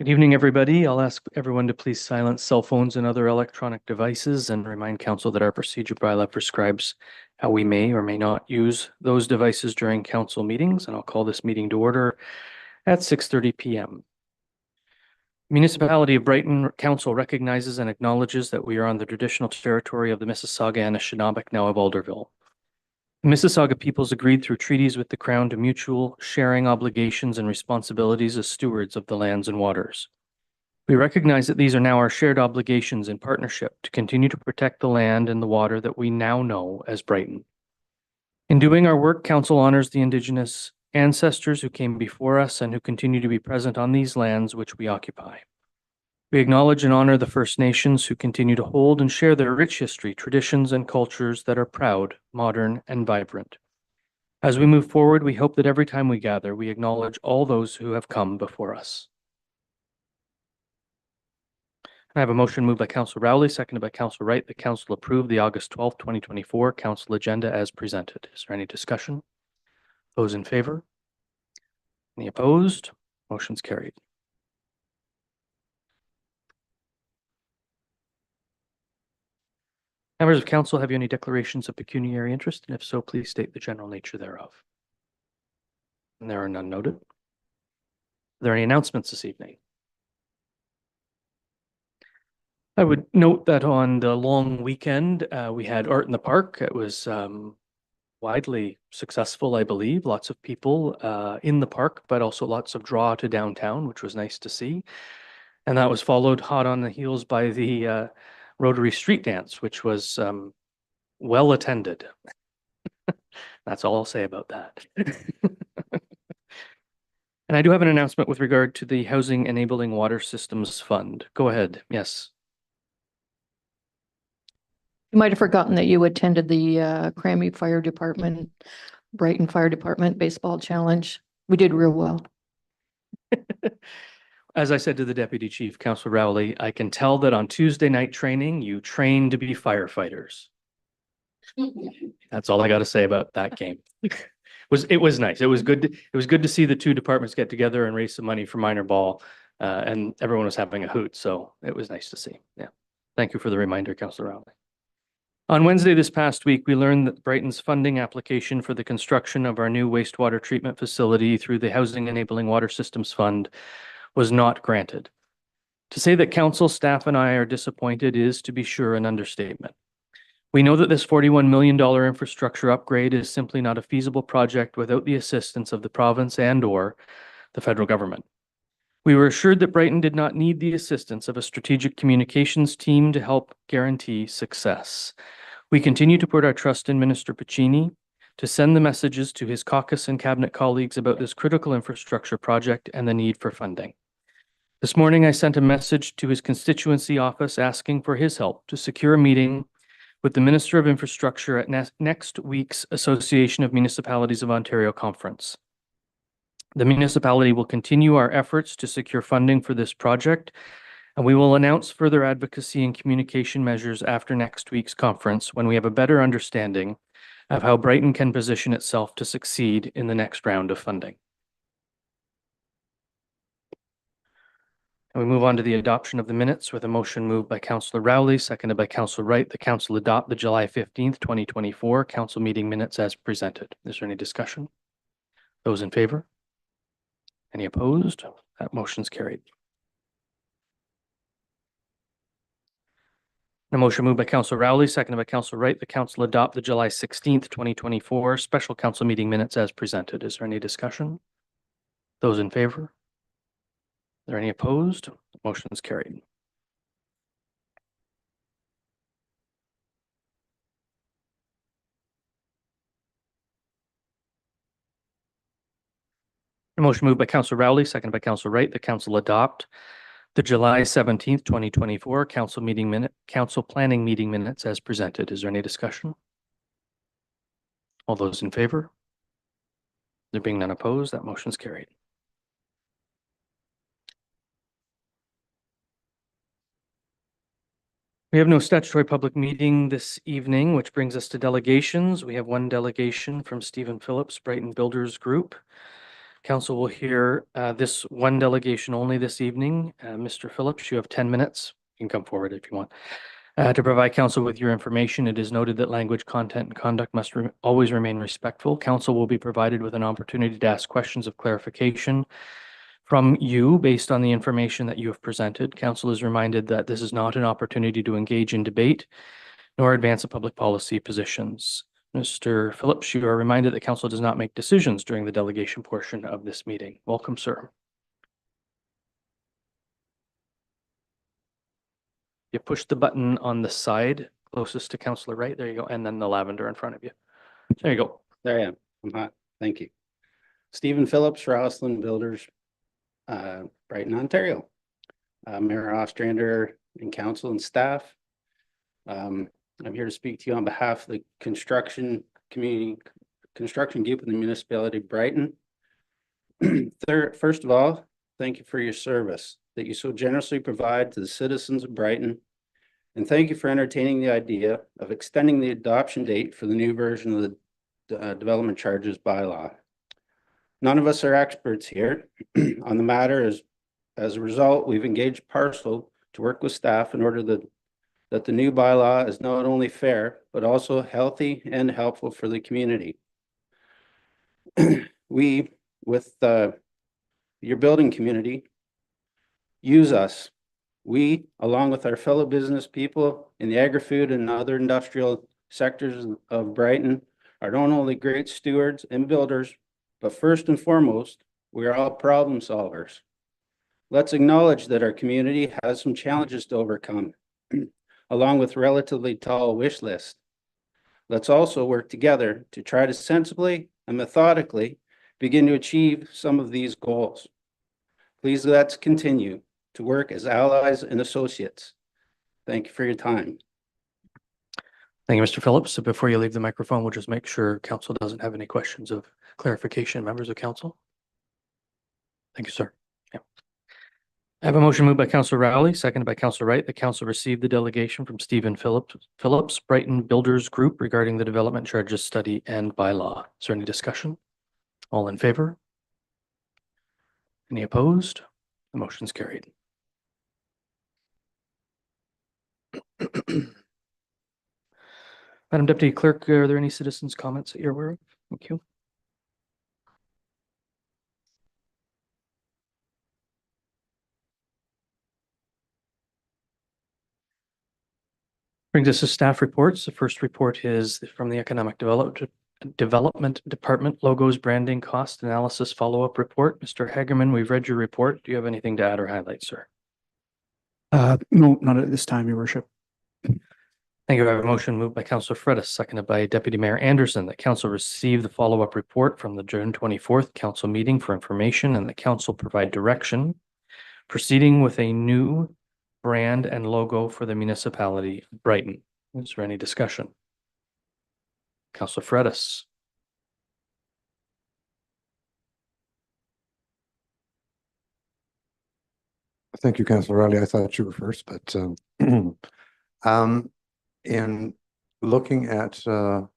Good evening, everybody. I'll ask everyone to please silence cell phones and other electronic devices and remind council that our procedure bylaw prescribes how we may or may not use those devices during council meetings, and I'll call this meeting to order at 6:30 p.m. Municipality of Brighton Council recognizes and acknowledges that we are on the traditional territory of the Mississauga and Anishinaabe, now of Alderville. The Mississauga peoples agreed through treaties with the Crown to mutual sharing obligations and responsibilities as stewards of the lands and waters. We recognize that these are now our shared obligations in partnership to continue to protect the land and the water that we now know as Brighton. In doing our work, Council honors the Indigenous ancestors who came before us and who continue to be present on these lands which we occupy. We acknowledge and honor the First Nations who continue to hold and share their rich history, traditions, and cultures that are proud, modern, and vibrant. As we move forward, we hope that every time we gather, we acknowledge all those who have come before us. I have a motion moved by Councillor Rowley, seconded by Councillor Wright, that Council approve the August 12th, 2024 Council agenda as presented. Is there any discussion? Those in favor? Any opposed? Motion's carried. Members of Council, have you any declarations of pecuniary interest? And if so, please state the general nature thereof. And there are none noted. Are there any announcements this evening? I would note that on the long weekend, we had Art in the Park. It was widely successful, I believe. Lots of people in the park, but also lots of draw to downtown, which was nice to see. And that was followed hot on the heels by the Rotary Street Dance, which was well attended. That's all I'll say about that. And I do have an announcement with regard to the Housing Enabling Water Systems Fund. Go ahead. Yes. You might have forgotten that you attended the Cranby Fire Department, Brighton Fire Department Baseball Challenge. We did real well. As I said to the Deputy Chief, Councillor Rowley, I can tell that on Tuesday night training, you trained to be firefighters. That's all I got to say about that game. It was nice. It was good to see the two departments get together and raise some money for minor ball, and everyone was having a hoot. So it was nice to see. Yeah. Thank you for the reminder, Councillor Rowley. On Wednesday this past week, we learned that Brighton's funding application for the construction of our new wastewater treatment facility through the Housing Enabling Water Systems Fund was not granted. To say that council staff and I are disappointed is, to be sure, an understatement. We know that this $41 million infrastructure upgrade is simply not a feasible project without the assistance of the province and/or the federal government. We were assured that Brighton did not need the assistance of a strategic communications team to help guarantee success. We continue to put our trust in Minister Pecuniary to send the messages to his caucus and cabinet colleagues about this critical infrastructure project and the need for funding. This morning, I sent a message to his constituency office asking for his help to secure a meeting with the Minister of Infrastructure at next week's Association of Municipalities of Ontario conference. The municipality will continue our efforts to secure funding for this project, and we will announce further advocacy and communication measures after next week's conference when we have a better understanding of how Brighton can position itself to succeed in the next round of funding. And we move on to the adoption of the minutes with a motion moved by Councillor Rowley, seconded by Councillor Wright. The Council adopt the July 15th, 2024 Council meeting minutes as presented. Is there any discussion? Those in favor? Any opposed? That motion's carried. A motion moved by Councillor Rowley, seconded by Councillor Wright. The Council adopt the July 16th, 2024 special council meeting minutes as presented. Is there any discussion? Those in favor? Are there any opposed? The motion is carried. A motion moved by Councillor Rowley, seconded by Councillor Wright. The Council adopt the July 17th, 2024 council planning meeting minutes as presented. Is there any discussion? All those in favor? There being none opposed, that motion is carried. We have no statutory public meeting this evening, which brings us to delegations. We have one delegation from Stephen Phillips, Brighton Builders Group. Council will hear this one delegation only this evening. Mr. Phillips, you have 10 minutes. You can come forward if you want. To provide council with your information, it is noted that language, content, and conduct must always remain respectful. Council will be provided with an opportunity to ask questions of clarification from you based on the information that you have presented. Council is reminded that this is not an opportunity to engage in debate nor advance a public policy positions. Mr. Phillips, you are reminded that council does not make decisions during the delegation portion of this meeting. Welcome, sir. You push the button on the side closest to Councillor Wright. There you go. And then the lavender in front of you. There you go. There I am. I'm hot. Thank you. Stephen Phillips, Rosslyn Builders, Brighton, Ontario. Mayor Ostrander and council and staff. I'm here to speak to you on behalf of the construction group in the municipality of Brighton. First of all, thank you for your service that you so generously provide to the citizens of Brighton. And thank you for entertaining the idea of extending the adoption date for the new version of the development charges bylaw. None of us are experts here on the matter. As a result, we've engaged Parcel to work with staff in order that the new bylaw is not only fair, but also healthy and helpful for the community. We, with your building community, use us. We, along with our fellow business people in the agri-food and other industrial sectors of Brighton, are not only great stewards and builders, but first and foremost, we are all problem solvers. Let's acknowledge that our community has some challenges to overcome, along with relatively tall wish list. Let's also work together to try to sensibly and methodically begin to achieve some of these goals. Please let's continue to work as allies and associates. Thank you for your time. Thank you, Mr. Phillips. So before you leave the microphone, we'll just make sure council doesn't have any questions of clarification, members of council. Thank you, sir. Yeah. I have a motion moved by Councillor Rowley, seconded by Councillor Wright. The council received the delegation from Stephen Phillips, Brighton Builders Group regarding the development charges study and bylaw. Is there any discussion? All in favor? Any opposed? The motion's carried. Madam Deputy Clerk, are there any citizens' comments that you're aware of? Thank you. Brings us to staff reports. The first report is from the Economic Development Department, logos, branding, cost analysis, follow-up report. Mr. Hagerman, we've read your report. Do you have anything to add or highlight, sir? No, not at this time, Your Worship. Thank you. I have a motion moved by Councillor Fredis, seconded by Deputy Mayor Anderson, that council receive the follow-up report from the June 24th council meeting for information, and the council provide direction proceeding with a new brand and logo for the municipality of Brighton. Is there any discussion? Councillor Fredis. Thank you, Councillor Riley. I thought you were first, but in looking at the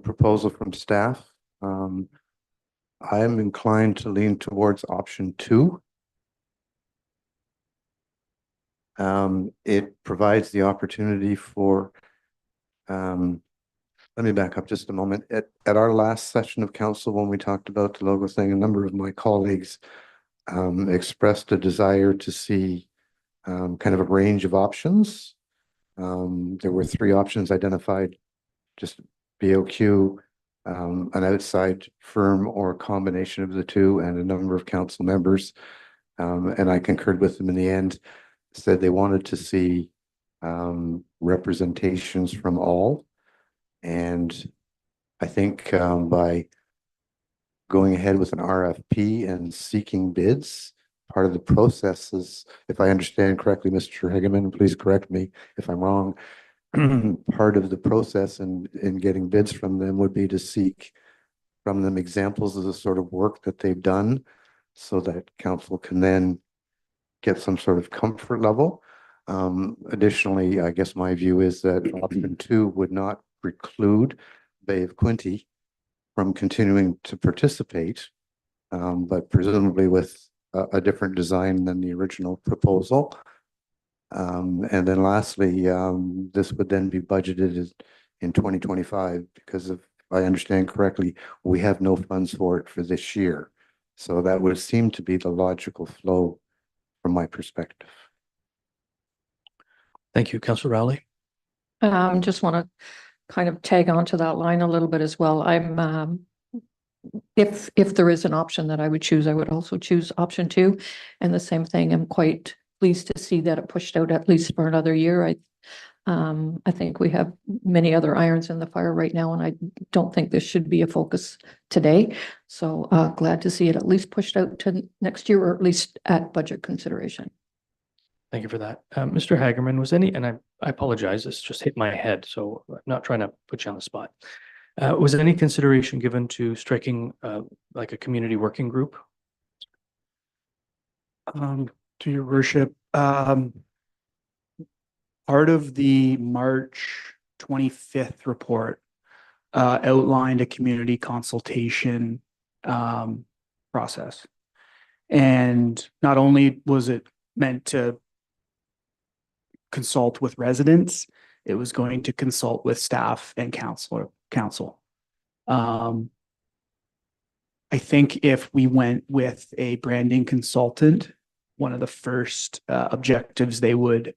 proposal from staff, I am inclined to lean towards option 2. It provides the opportunity for, let me back up just a moment. At our last session of council, when we talked about the logo thing, a number of my colleagues expressed a desire to see kind of a range of options. There were 3 options identified, just BOQ, an outside firm or a combination of the 2, and a number of council members, and I concurred with them in the end, said they wanted to see representations from all. And I think by going ahead with an RFP and seeking bids, part of the process is, if I understand correctly, Mr. Hageman, please correct me if I'm wrong, part of the process in getting bids from them would be to seek from them examples of the sort of work that they've done, so that council can then get some sort of comfort level. Additionally, I guess my view is that option 2 would not preclude Bay of Quinte from continuing to participate but presumably with a different design than the original proposal. And then lastly, this would then be budgeted in 2025 because if I understand correctly, we have no funds for it for this year. So that would seem to be the logical flow from my perspective. Thank you, Councillor Rowley. Just want to kind of tag on to that line a little bit as well. If there is an option that I would choose, I would also choose option 2. And the same thing, I'm quite pleased to see that it pushed out at least for another year. I think we have many other irons in the fire right now, and I don't think this should be a focus today. So glad to see it at least pushed out to next year, or at least at budget consideration. Thank you for that. Mr. Hagerman, was any, and I apologize, this just hit my head, so I'm not trying to put you on the spot. Was any consideration given to striking like a community working group? To your worship, part of the March 25th report outlined a community consultation process. And not only was it meant to consult with residents, it was going to consult with staff and council. I think if we went with a branding consultant, one of the first objectives they would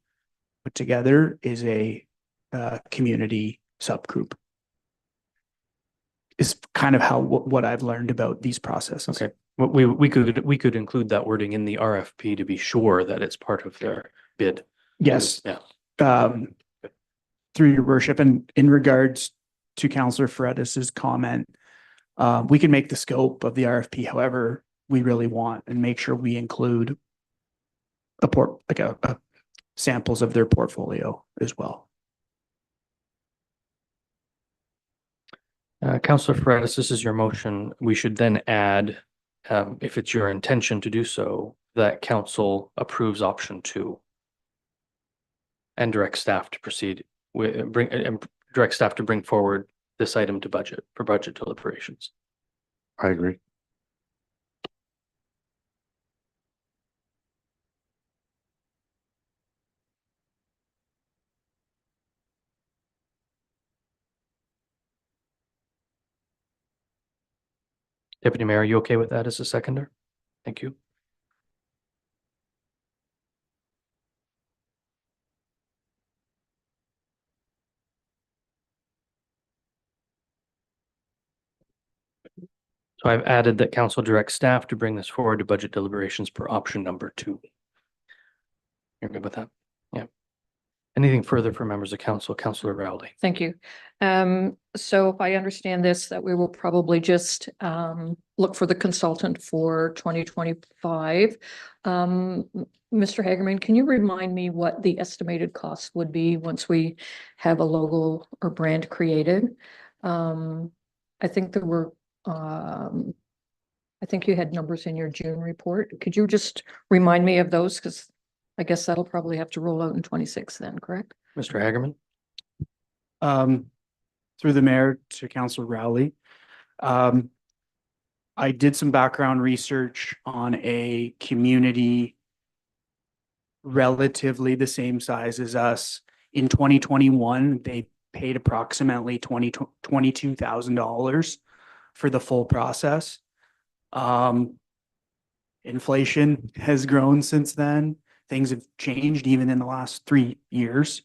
put together is a community subgroup. Is kind of how what I've learned about these processes. Okay, well, we could include that wording in the RFP to be sure that it's part of their bid. Yes. Yeah. Through your worship, and in regards to Councillor Fredis's comment, we can make the scope of the RFP however we really want and make sure we include a samples of their portfolio as well. Councillor Fredis, this is your motion. We should then add, if it's your intention to do so, that council approves option 2 and direct staff to proceed with direct staff to bring forward this item to budget for budget deliberations. I agree. Deputy Mayor, are you okay with that as a seconder? Thank you. So I've added that council directs staff to bring this forward to budget deliberations per option number 2. You're good with that? Yeah. Anything further for members of council? Councillor Rowley. Thank you. So if I understand this, that we will probably just look for the consultant for 2025. Mr. Hagerman, can you remind me what the estimated cost would be once we have a logo or brand created? I think there were, I think you had numbers in your June report. Could you just remind me of those? Because I guess that'll probably have to roll out in 26 then, correct? Mr. Hagerman. Through the mayor to Councillor Rowley. I did some background research on a community relatively the same size as us. In 2021, they paid approximately $22,000 for the full process. Inflation has grown since then. Things have changed even in the last 3 years.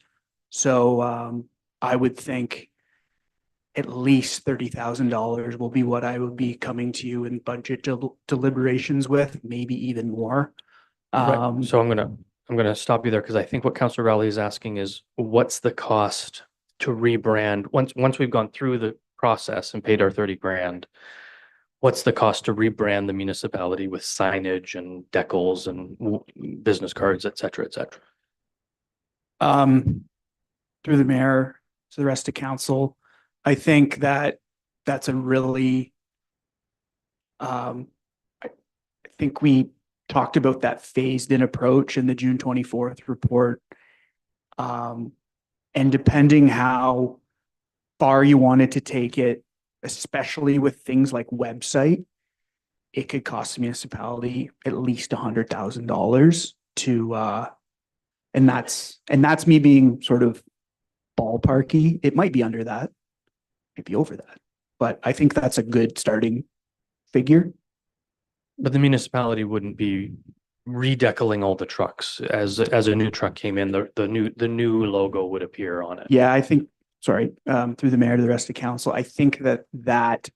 So I would think at least $30,000 will be what I would be coming to you in budget deliberations with, maybe even more. Right. So I'm gonna stop you there because I think what Councillor Rowley is asking is what's the cost to rebrand once we've gone through the process and paid our 30 grand. What's the cost to rebrand the municipality with signage and decals and business cards, et cetera, et cetera? Through the mayor to the rest of council, I think that that's a really, I think we talked about that phased in approach in the June 24th report. And depending how far you wanted to take it, especially with things like website, it could cost the municipality at least $100,000 to, and that's me being sort of ballparky. It might be under that, might be over that, but I think that's a good starting figure. But the municipality wouldn't be redecaling all the trucks as a new truck came in, the new logo would appear on it. Yeah, I think, sorry, through the mayor to the rest of council, I think that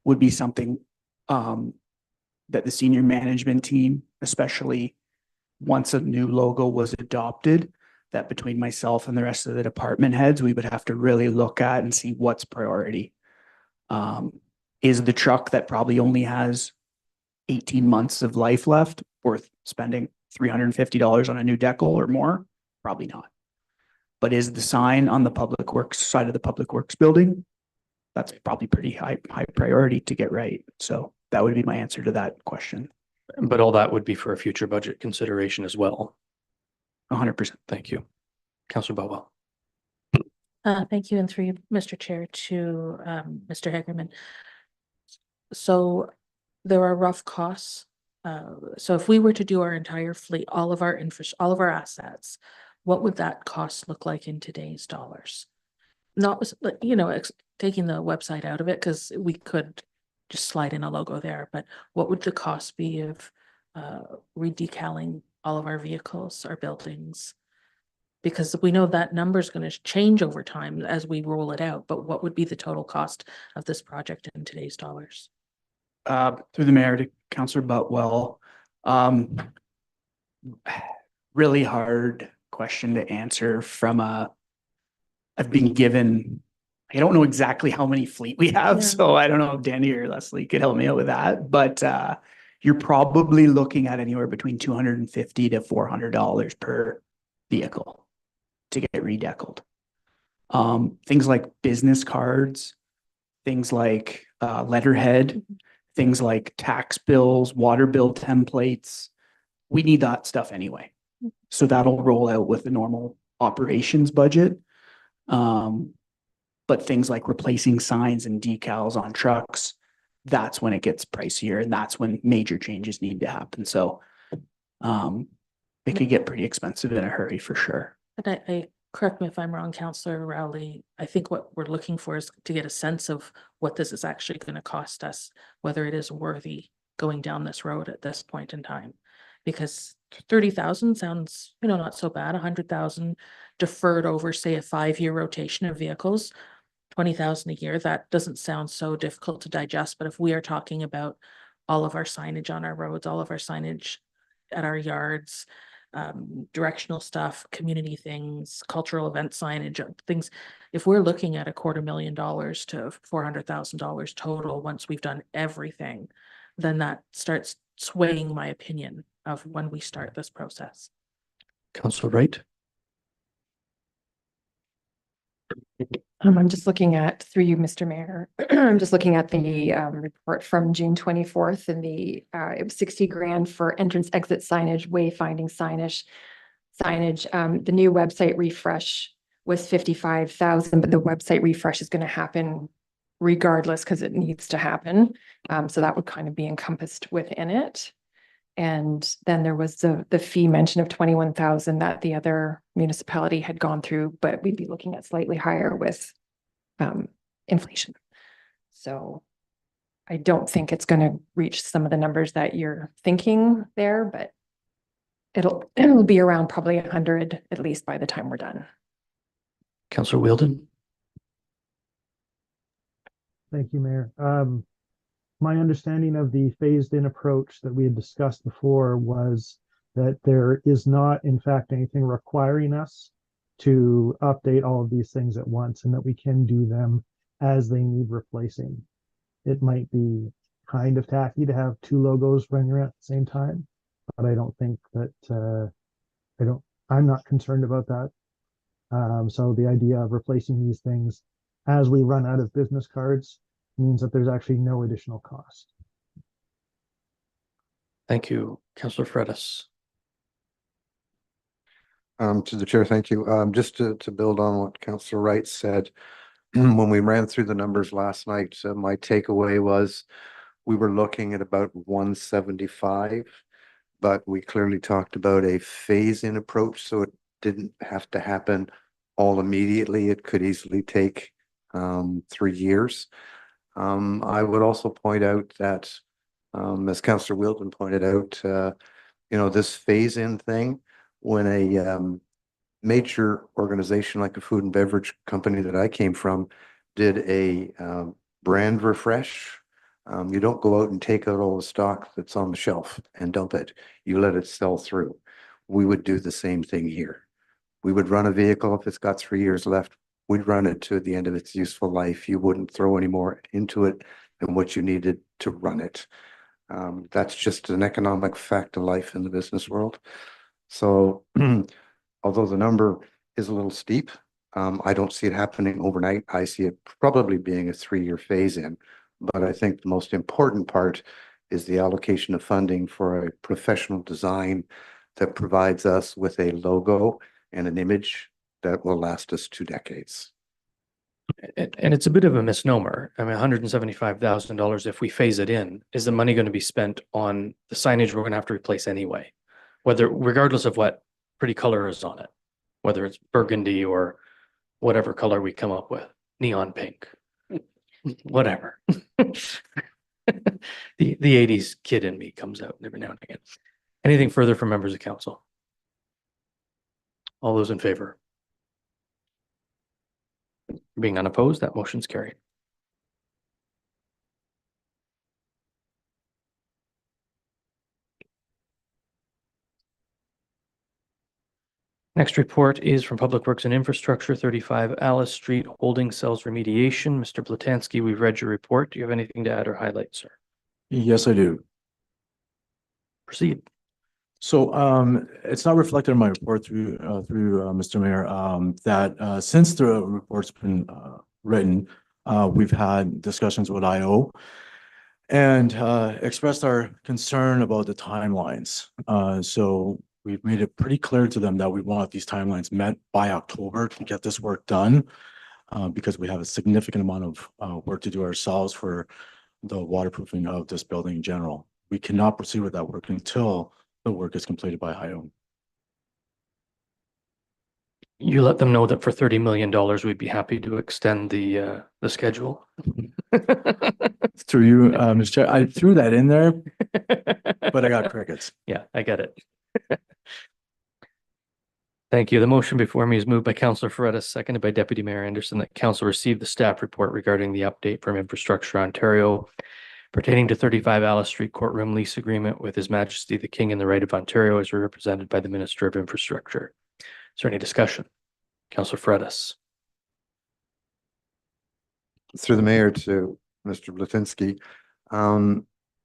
would be something that the senior management team, especially once a new logo was adopted, that between myself and the rest of the department heads, we would have to really look at and see what's priority. Is the truck that probably only has 18 months of life left worth spending $350 on a new decal or more? Probably not. But is the sign on the public works side of the public works building? That's probably pretty high priority to get right. So that would be my answer to that question. But all that would be for a future budget consideration as well. 100%. Thank you. Councillor Boutwell. Thank you, and through you, Mr. Chair, to Mr. Hagerman. So there are rough costs. So if we were to do our entire fleet, all of our all of our assets, what would that cost look like in today's dollars? Not, you know, taking the website out of it, because we could just slide in a logo there, but what would the cost be of redecaling all of our vehicles, our buildings? Because we know that number is going to change over time as we roll it out, but what would be the total cost of this project in today's dollars? Through the mayor to Councillor Boutwell, really hard question to answer from I've been given, I don't know exactly how many fleet we have, Yeah. so I don't know if Danny or Leslie could help me out with that, but you're probably looking at anywhere between $250 to $400 per vehicle to get redeckled. Things like business cards, things like letterhead, things like tax bills, water bill templates. We need that stuff anyway. So that'll roll out with the normal operations budget. But things like replacing signs and decals on trucks, that's when it gets pricier, and that's when major changes need to happen. So it could get pretty expensive in a hurry for sure. And I correct me if I'm wrong, Councillor Rowley, I think what we're looking for is to get a sense of what this is actually going to cost us, whether it is worthy going down this road at this point in time. Because 30,000 sounds, you know, not so bad. 100,000 deferred over, say, a 5-year rotation of vehicles, 20,000 a year. That doesn't sound so difficult to digest. But if we are talking about all of our signage on our roads, all of our signage at our yards, directional stuff, community things, cultural event signage, things, if we're looking at $250,000 to $400,000 total once we've done everything, then that starts swaying my opinion of when we start this process. Councillor Wright. I'm just looking at, through you, Mr. Mayor, I'm just looking at the report from June 24th, and it was 60 grand for entrance exit signage, wayfinding signage. The new website refresh was 55,000, but the website refresh is going to happen regardless because it needs to happen. So that would kind of be encompassed within it. And then there was the fee mention of 21,000 that the other municipality had gone through, but we'd be looking at slightly higher with inflation. So I don't think it's going to reach some of the numbers that you're thinking there, but it'll be around probably 100 at least by the time we're done. Councillor Wheeldon. Thank you, Mayor. My understanding of the phased-in approach that we had discussed before was that there is not, in fact, anything requiring us to update all of these things at once, and that we can do them as they need replacing. It might be kind of tacky to have 2 logos running around at the same time, but I don't think that, I'm not concerned about that. So the idea of replacing these things as we run out of business cards means that there's actually no additional cost. Thank you. Councillor Fredis. To the chair, thank you. Just to build on what Councillor Wright said, when we ran through the numbers last night, my takeaway was we were looking at about 175, but we clearly talked about a phase-in approach, so it didn't have to happen all immediately. It could easily take 3 years. I would also point out that, as Councillor Wilton pointed out, this phase-in thing, when a major organization like a food and beverage company that I came from did a brand refresh, you don't go out and take out all the stock that's on the shelf and dump it. You let it sell through. We would do the same thing here. We would run a vehicle if it's got 3 years left. We'd run it to the end of its useful life. You wouldn't throw any more into it than what you needed to run it. That's just an economic fact of life in the business world. So although the number is a little steep, I don't see it happening overnight. I see it probably being a 3-year phase in. But I think the most important part is the allocation of funding for a professional design that provides us with a logo and an image that will last us 2 decades. And it's a bit of a misnomer. I mean, $175,000, if we phase it in, is the money going to be spent on the signage we're going to have to replace anyway? Regardless of what pretty color is on it, whether it's burgundy or whatever color we come up with, neon pink, whatever. The 80s kid in me comes out every now and again. Anything further from members of council? All those in favor? Being unopposed, that motion's carried. Next report is from Public Works and Infrastructure, 35 Alice Street Holding Cells Remediation. Mr. Blatansky, we've read your report. Do you have anything to add or highlight, sir? Yes, I do. Proceed. So it's not reflected in my report through Mr. Mayor, that since the report's been written, we've had discussions with IO and expressed our concern about the timelines. So we've made it pretty clear to them that we want these timelines met by October to get this work done, because we have a significant amount of work to do ourselves for the waterproofing of this building in general. We cannot proceed with that work until the work is completed by IO. You let them know that for $30 million, we'd be happy to extend the schedule. Through you, Mr. Chair, I threw that in there, but I got crickets. Yeah, I get it. Thank you. The motion before me is moved by Councillor Ferrettis, seconded by Deputy Mayor Anderson, that council receive the staff report regarding the update from Infrastructure Ontario pertaining to 35 Alice Street courtroom lease agreement with His Majesty the King in the Right of Ontario as represented by the Minister of Infrastructure. Is there any discussion? Councillor Ferrettis. Through the mayor to Mr. Blatinsky,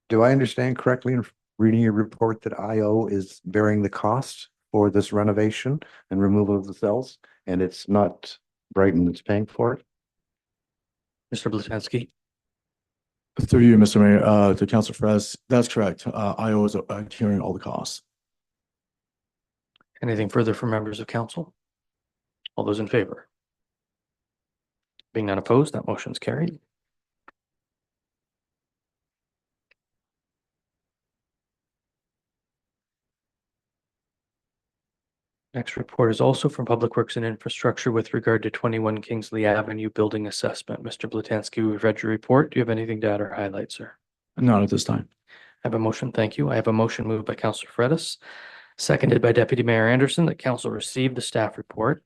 do I understand correctly in reading your report that IO is bearing the cost for this renovation and removal of the cells, and it's not Brighton that's paying for it? Mr. Blatansky. Through you, Mr. Mayor, to Councilor Ferrettis, that's correct. IO is carrying all the costs. Anything further from members of council? All those in favor? Being none opposed, that motion's carried. Next report is also from Public Works and Infrastructure with regard to 21 Kingsley Avenue building assessment. Mr. Blatansky, we've read your report. Do you have anything to add or highlight, sir? Not at this time. I have a motion. Thank you. I have a motion moved by Councillor Ferrettis, seconded by Deputy Mayor Anderson, that council receive the staff report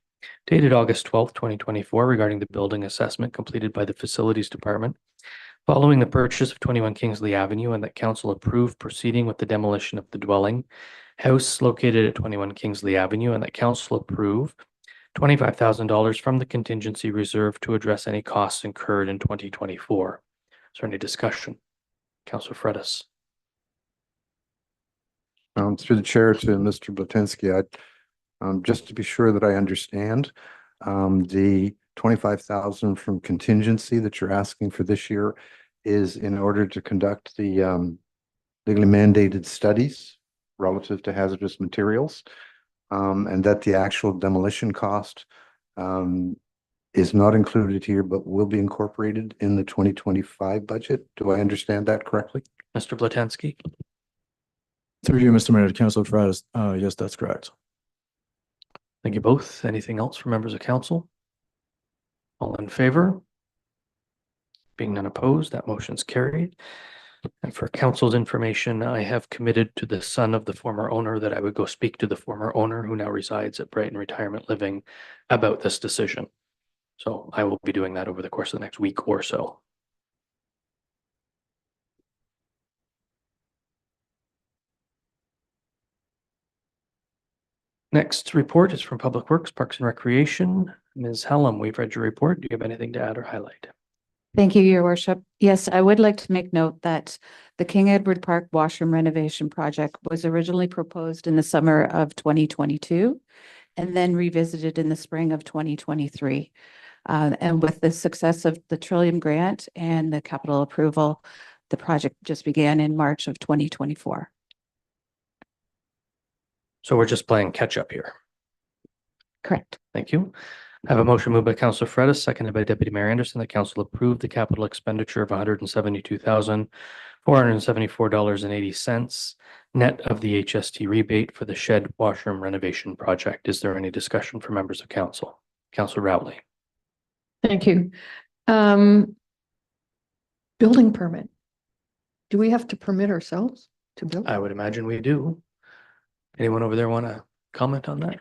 dated August 12th, 2024 regarding the building assessment completed by the Facilities Department following the purchase of 21 Kingsley Avenue, and that council approve proceeding with the demolition of the dwelling house located at 21 Kingsley Avenue, and that council approve $25,000 from the contingency reserve to address any costs incurred in 2024. Is there any discussion? Councillor Ferrettis. Through the chair to Mr. Blatinsky, just to be sure that I understand, the 25,000 from contingency that you're asking for this year is in order to conduct the legally mandated studies relative to hazardous materials, and that the actual demolition cost is not included here, but will be incorporated in the 2025 budget. Do I understand that correctly? Mr. Blatenski? Through you, Mr. Mayor, to Councilor Freitas, yes, that's correct. Thank you both. Anything else from members of council? All in favor? Being none opposed, that motion's carried. And for council's information, I have committed to the son of the former owner that I would go speak to the former owner who now resides at Brighton Retirement Living about this decision. So I will be doing that over the course of the next week or so. Next report is from Public Works, Parks and Recreation. Ms. Hallam, we've read your report. Do you have anything to add or highlight? Thank you, Your Worship. Yes, I would like to make note that the King Edward Park washroom renovation project was originally proposed in the summer of 2022 and then revisited in the spring of 2023. And with the success of the Trillium Grant and the capital approval, the project just began in March of 2024. So we're just playing catch up here. Correct. Thank you. I have a motion moved by Councilor Freitas, seconded by Deputy Mayor Anderson, that council approve the capital expenditure of $172,474.80 net of the HST rebate for the shed washroom renovation project. Is there any discussion for members of council? Councilor Rowley. Thank you. Building permit. Do we have to permit ourselves to build? I would imagine we do. Anyone over there want to comment on that?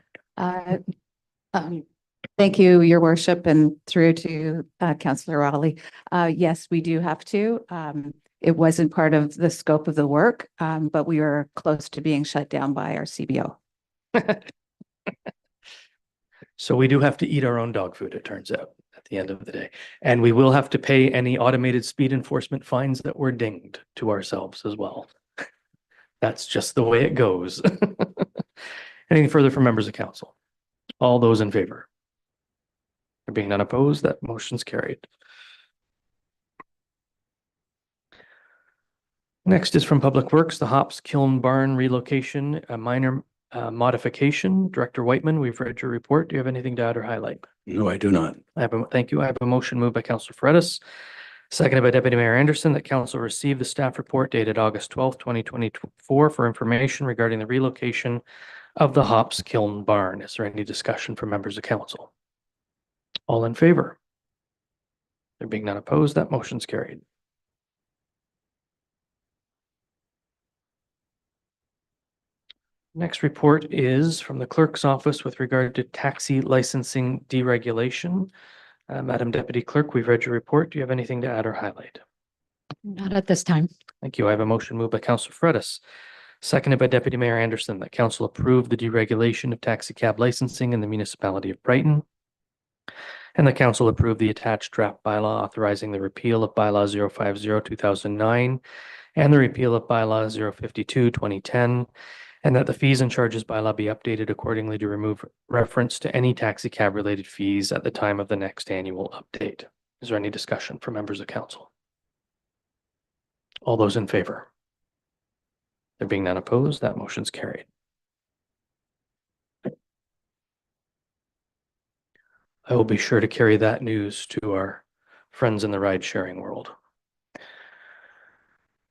Thank you, Your Worship, and through to Councillor Rowley. Yes, we do have to. It wasn't part of the scope of the work, but we were close to being shut down by our CBO. So we do have to eat our own dog food, it turns out, at the end of the day. And we will have to pay any automated speed enforcement fines that were dinged to ourselves as well. That's just the way it goes. Anything further from members of council? All those in favor? There being none opposed, that motion's carried. Next is from Public Works, the Hops Kiln Barn relocation, a minor modification. Director Whiteman, we've read your report. Do you have anything to add or highlight? No, I do not. Thank you. I have a motion moved by Councilor Freitas, seconded by Deputy Mayor Anderson, that council receive the staff report dated August 12th, 2024 for information regarding the relocation of the Hops Kiln Barn. Is there any discussion from members of council? All in favor? There being none opposed, that motion's carried. Next report is from the clerk's office with regard to taxi licensing deregulation. Madam Deputy Clerk, we've read your report. Do you have anything to add or highlight? Not at this time. Thank you. I have a motion moved by Councilor Freitas, seconded by Deputy Mayor Anderson, that council approve the deregulation of taxi cab licensing in the municipality of Brighton. And the council approve the attached draft bylaw authorizing the repeal of bylaw 050/2009 and the repeal of bylaw 052/2010. And that the fees and charges bylaw be updated accordingly to remove reference to any taxi cab related fees at the time of the next annual update. Is there any discussion from members of council? All those in favor? There being none opposed, that motion's carried. I will be sure to carry that news to our friends in the ride sharing world.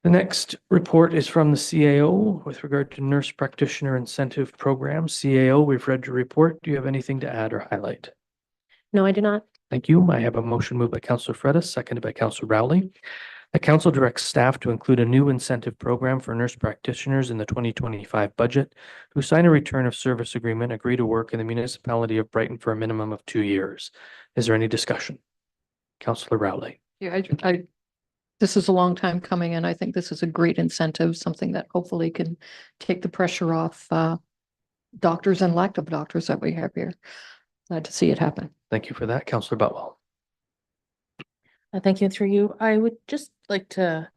The next report is from the CAO with regard to Nurse Practitioner Incentive Program. CAO, we've read your report. Do you have anything to add or highlight? No, I do not. Thank you. I have a motion moved by Councilor Freitas, seconded by Councilor Rowley. The council directs staff to include a new incentive program for nurse practitioners in the 2025 budget who sign a return of service agreement, agree to work in the municipality of Brighton for a minimum of 2 years. Is there any discussion? Councilor Rowley. Yeah, this is a long time coming, and I think this is a great incentive, something that hopefully can take the pressure off doctors and lack of doctors that we have here. Glad to see it happen. Thank you for that. Councilor Butwell. Thank you. Through you, I would just like to,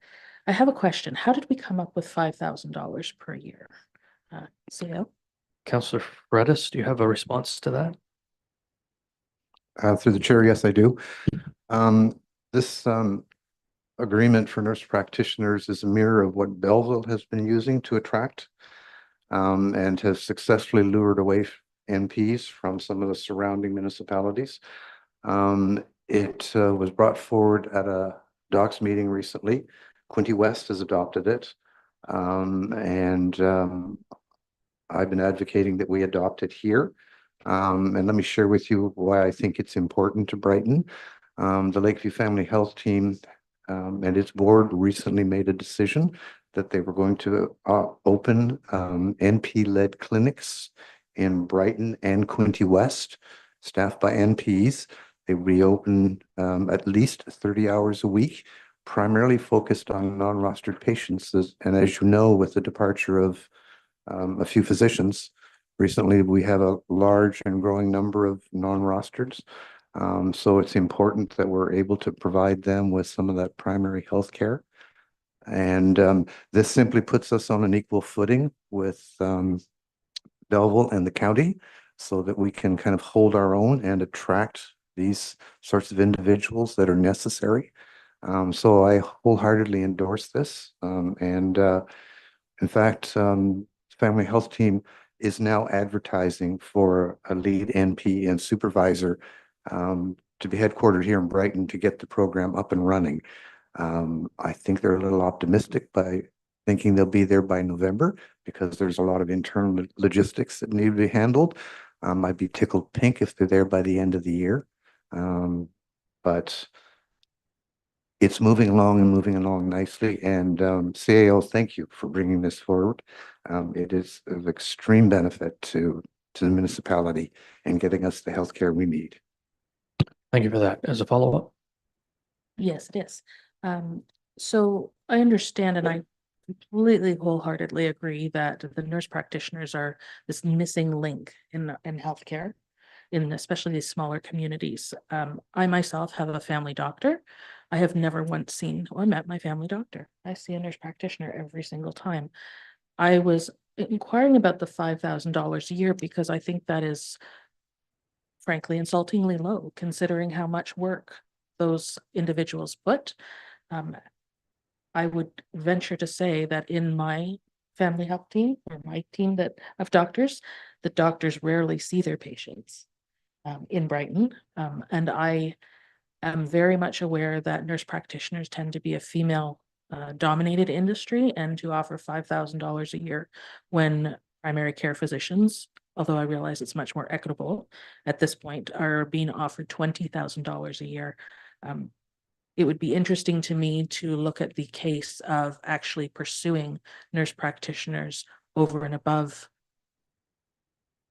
I have a question. How did we come up with $5,000 per year? CEO? Councilor Freitas, do you have a response to that? Through the chair, yes, I do. This agreement for nurse practitioners is a mirror of what Belleville has been using to attract and has successfully lured away NPs from some of the surrounding municipalities. It was brought forward at a docs meeting recently. Quinty West has adopted it. And I've been advocating that we adopt it here. And let me share with you why I think it's important to Brighton. The Lakeview Family Health Team and its board recently made a decision that they were going to open NP-led clinics in Brighton and Quinty West, staffed by NPs. They reopen at least 30 hours a week, primarily focused on non-rostered patients. And as you know, with the departure of a few physicians, recently we have a large and growing number of non-rostered. So it's important that we're able to provide them with some of that primary health care. And this simply puts us on an equal footing with Belleville and the county so that we can kind of hold our own and attract these sorts of individuals that are necessary. So I wholeheartedly endorse this. In fact, Family Health Team is now advertising for a lead NP and supervisor to be headquartered here in Brighton to get the program up and running. I think they're a little optimistic by thinking they'll be there by November because there's a lot of internal logistics that need to be handled. I'd be tickled pink if they're there by the end of the year. But it's moving along and moving along nicely. And CAO, thank you for bringing this forward. It is of extreme benefit to the municipality and getting us the healthcare we need. Thank you for that. As a follow-up. Yes, it is. So I understand and I completely wholeheartedly agree that the nurse practitioners are this missing link in healthcare, in especially these smaller communities. I myself have a family doctor. I have never once seen or met my family doctor. I see a nurse practitioner every single time. I was inquiring about the $5,000 a year because I think that is frankly insultingly low considering how much work those individuals put. I would venture to say that in my family health team or my team of doctors, the doctors rarely see their patients in Brighton. And I am very much aware that nurse practitioners tend to be a female dominated industry and to offer $5,000 a year when primary care physicians, although I realize it's much more equitable at this point, are being offered $20,000 a year. It would be interesting to me to look at the case of actually pursuing nurse practitioners over and above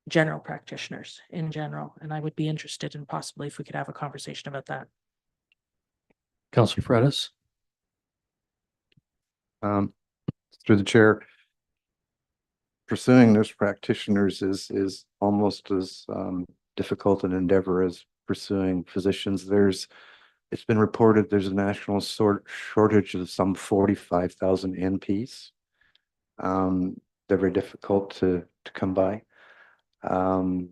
general practitioners in general. And I would be interested in possibly if we could have a conversation about that. Councilor Freitas. Through the chair, pursuing nurse practitioners is almost as difficult an endeavor as pursuing physicians. It's been reported there's a national shortage of some 45,000 NPs. They're very difficult to come by. One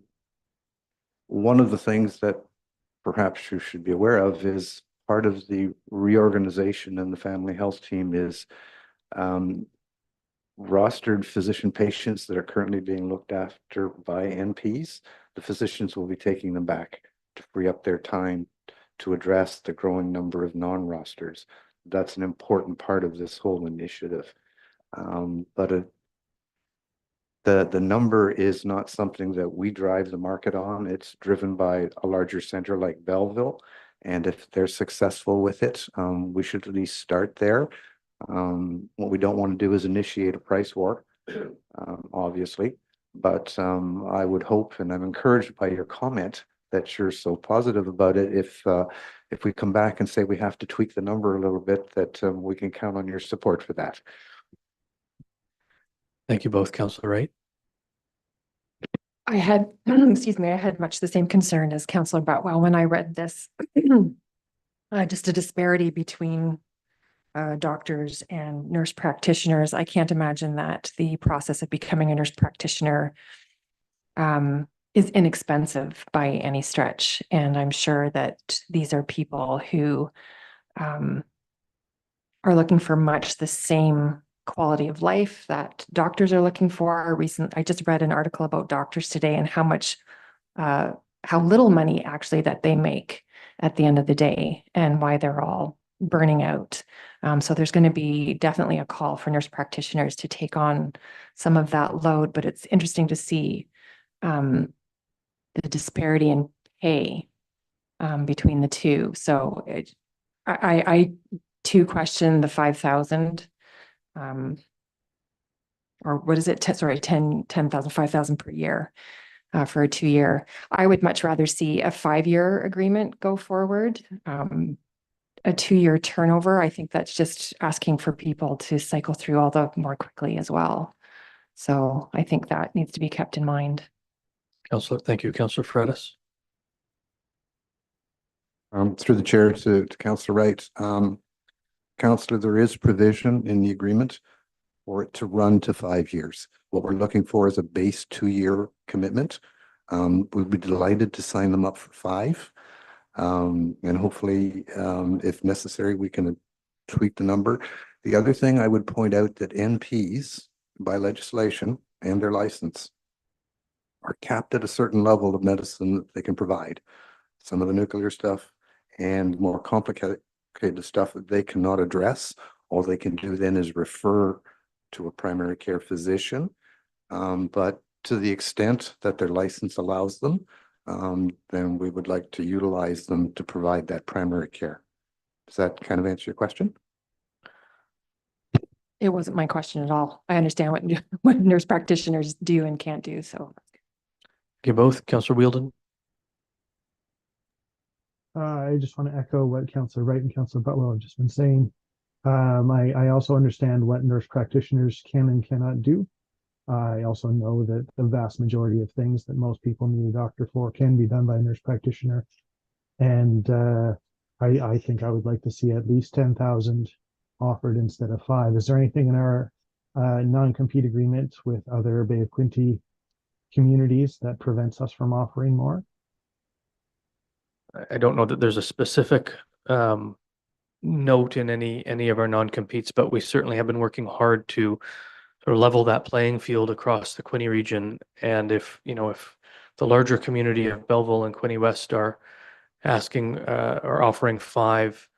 of the things that perhaps you should be aware of is part of the reorganization in the family health team is rostered physician patients that are currently being looked after by NPs. The physicians will be taking them back to free up their time to address the growing number of non-rosters. That's an important part of this whole initiative. But the number is not something that we drive the market on. It's driven by a larger center like Belleville. And if they're successful with it, we should at least start there. What we don't want to do is initiate a price war, obviously. But I would hope, and I'm encouraged by your comment, that you're so positive about it. If we come back and say we have to tweak the number a little bit, that we can count on your support for that. Thank you both, Councilor Wright. I had, excuse me, I had much the same concern as Councillor Botwell when I read this. Just a disparity between doctors and nurse practitioners. I can't imagine that the process of becoming a nurse practitioner is inexpensive by any stretch. And I'm sure that these are people who are looking for much the same quality of life that doctors are looking for. I just read an article about doctors today and how little money actually that they make at the end of the day and why they're all burning out. So there's going to be definitely a call for nurse practitioners to take on some of that load, but it's interesting to see the disparity in pay between the two. So I too question the 5,000 or what is it? Sorry, 10,000, 5,000 per year for a 2-year. I would much rather see a 5-year agreement go forward. A 2-year turnover, I think that's just asking for people to cycle through all the more quickly as well. So I think that needs to be kept in mind. Councillor, thank you. Councillor Fredis. Through the chair to Councillor Wright. Councillor, there is provision in the agreement for it to run to 5 years. What we're looking for is a base 2-year commitment. We'd be delighted to sign them up for 5. And hopefully, if necessary, we can tweak the number. The other thing I would point out that NPs by legislation and their license are capped at a certain level of medicine that they can provide. Some of the nuclear stuff and more complicated stuff that they cannot address. All they can do then is refer to a primary care physician. But to the extent that their license allows them, then we would like to utilize them to provide that primary care. Does that kind of answer your question? It wasn't my question at all. I understand what nurse practitioners do and can't do. So You both, Councillor Wheeldon. I just want to echo what Councillor Wright and Councillor Butwell have just been saying. I also understand what nurse practitioners can and cannot do. I also know that the vast majority of things that most people need a doctor for can be done by a nurse practitioner. And I think I would like to see at least 10,000 offered instead of 5. Is there anything in our non-compete agreement with other Bay of Quinte communities that prevents us from offering more? I don't know that there's a specific note in any of our non-competes, but we certainly have been working hard to sort of level that playing field across the Quinte region. And if the larger community of Belleville and Quinte West are asking or offering 5,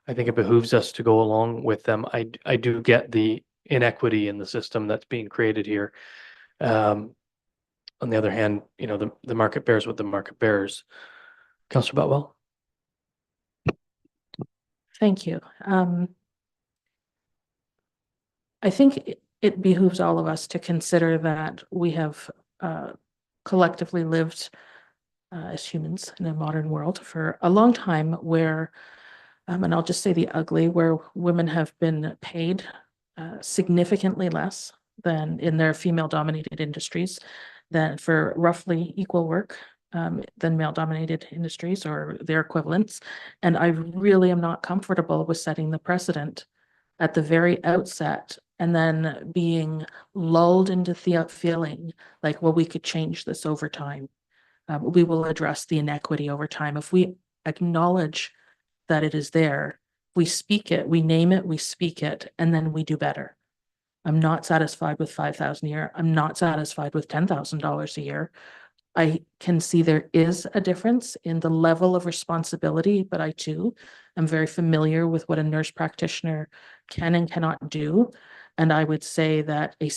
I think it behooves us to go along with them. I do get the inequity in the system that's being created here. On the other hand, the market bears what the market bears. Councillor Butwell. Thank you. I think it behooves all of us to consider that we have collectively lived as humans in a modern world for a long time where, and I'll just say the ugly, where women have been paid significantly less than in their female-dominated industries, than for roughly equal work than male-dominated industries or their equivalents. And I really am not comfortable with setting the precedent at the very outset and then being lulled into the feeling like, well, we could change this over time. We will address the inequity over time. If we acknowledge that it is there, we speak it, we name it, we speak it, and then we do better. I'm not satisfied with 5,000 a year. I'm not satisfied with $10,000 a year. I can see there is a difference in the level of responsibility, but I too am very familiar with what a nurse practitioner can and cannot do. And I would say that a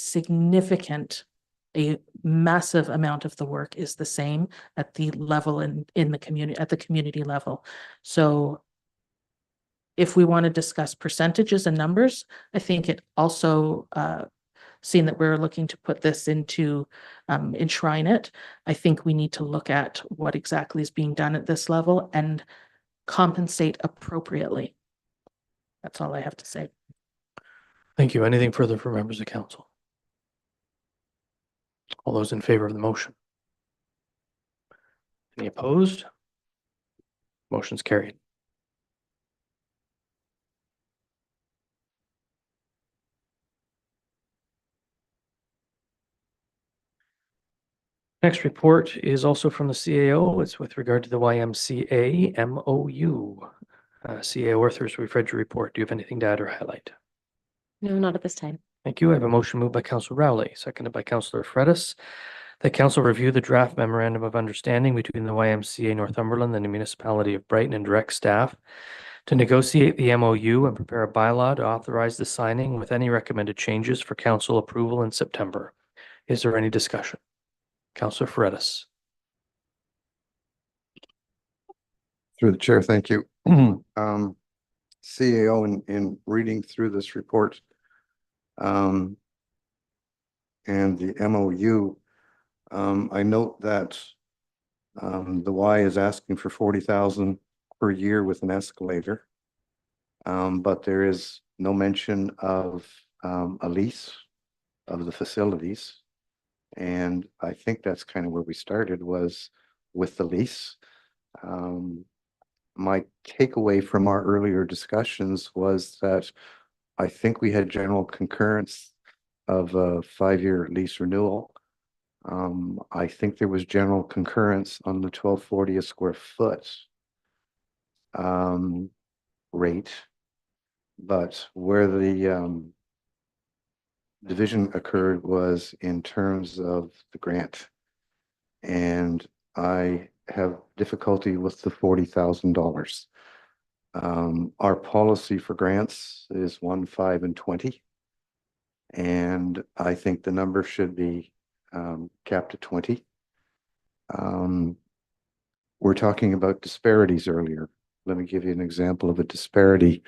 massive amount of the work is the same at the level in the community, at the community level. So if we want to discuss percentages and numbers, I think it also seeing that we're looking to put this into enshrine it, I think we need to look at what exactly is being done at this level and compensate appropriately. That's all I have to say. Thank you. Anything further from members of council? All those in favor of the motion? Any opposed? Motion's carried. Next report is also from the CAO. It's with regard to the YMCA MOU. CAO authors, we've read your report. Do you have anything to add or highlight? No, not at this time. Thank you. I have a motion moved by Councillor Rowley, seconded by Councillor Fredis, that council review the draft memorandum of understanding between the YMCA Northumberland and the municipality of Brighton and direct staff to negotiate the MOU and prepare a bylaw to authorize the signing with any recommended changes for council approval in September. Is there any discussion? Councillor Fredis. Through the chair, thank you. CAO in reading through this report, and the MOU, I note that the Y is asking for 40,000 per year with an escalator. But there is no mention of a lease of the facilities. And I think that's kind of where we started, was with the lease. My takeaway from our earlier discussions was that I think we had general concurrence of a 5-year lease renewal. I think there was general concurrence on the 1240 a square foot rate, but where the division occurred was in terms of the grant. And I have difficulty with the $40,000. Our policy for grants is 1, 5, and 20. And I think the number should be capped at 20. We're talking about disparities earlier. Let me give you an example of a disparity.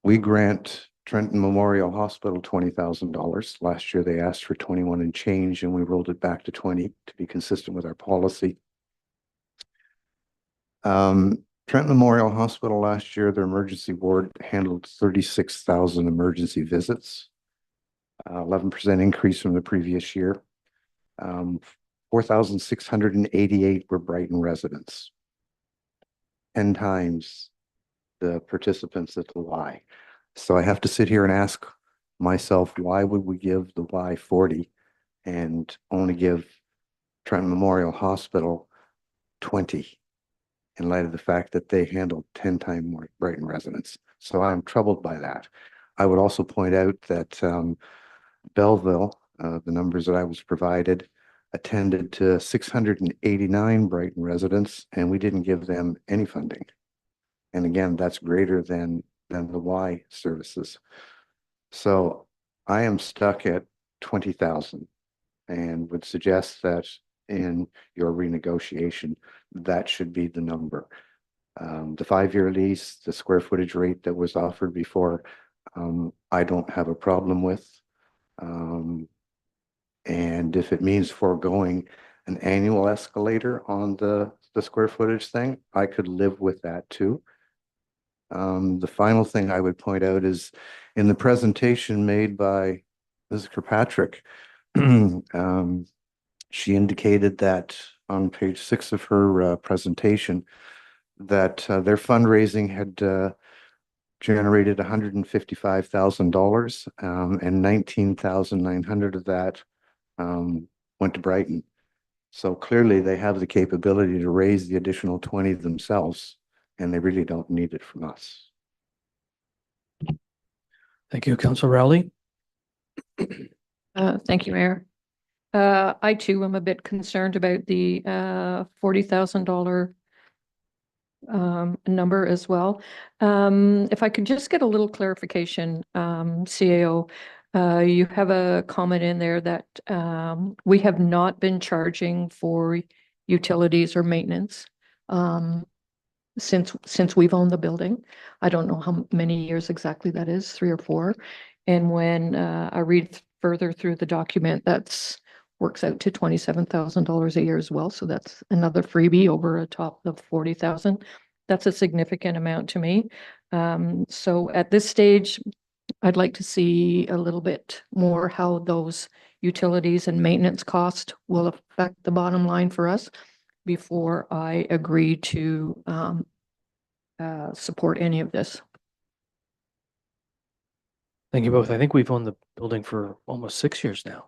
We grant Trenton Memorial Hospital $20,000. Last year, they asked for 21 and change, and we rolled it back to 20 to be consistent with our policy. Trenton Memorial Hospital last year, their emergency ward handled 36,000 emergency visits, 11% increase from the previous year. 4,688 were Brighton residents, 10 times the participants at the Y. So I have to sit here and ask myself, why would we give the Y 40 and only give Trenton Memorial Hospital 20 in light of the fact that they handled 10 times more Brighton residents? So I'm troubled by that. I would also point out that Belleville, the numbers that I was provided, attended to 689 Brighton residents, and we didn't give them any funding. And again, that's greater than the Y services. So I am stuck at 20,000 and would suggest that in your renegotiation, that should be the number. The 5-year lease, the square footage rate that was offered before, I don't have a problem with. And if it means foregoing an annual escalator on the square footage thing, I could live with that too. The final thing I would point out is in the presentation made by Ms. Kirkpatrick, she indicated that on page 6 of her presentation that their fundraising had generated $155,000, and 19,900 of that went to Brighton. So clearly they have the capability to raise the additional 20 themselves, and they really don't need it from us. Thank you, Councillor Rowley. Thank you, Mayor. I too am a bit concerned about the $40,000 number as well. If I could just get a little clarification, CAO, you have a comment in there that we have not been charging for utilities or maintenance since we've owned the building. I don't know how many years exactly that is, 3 or 4. And when I read further through the document, that's works out to $27,000 a year as well. So that's another freebie over a top of 40,000. That's a significant amount to me. So at this stage, I'd like to see a little bit more how those utilities and maintenance costs will affect the bottom line for us before I agree to support any of this. Thank you both. I think we've owned the building for almost 6 years now,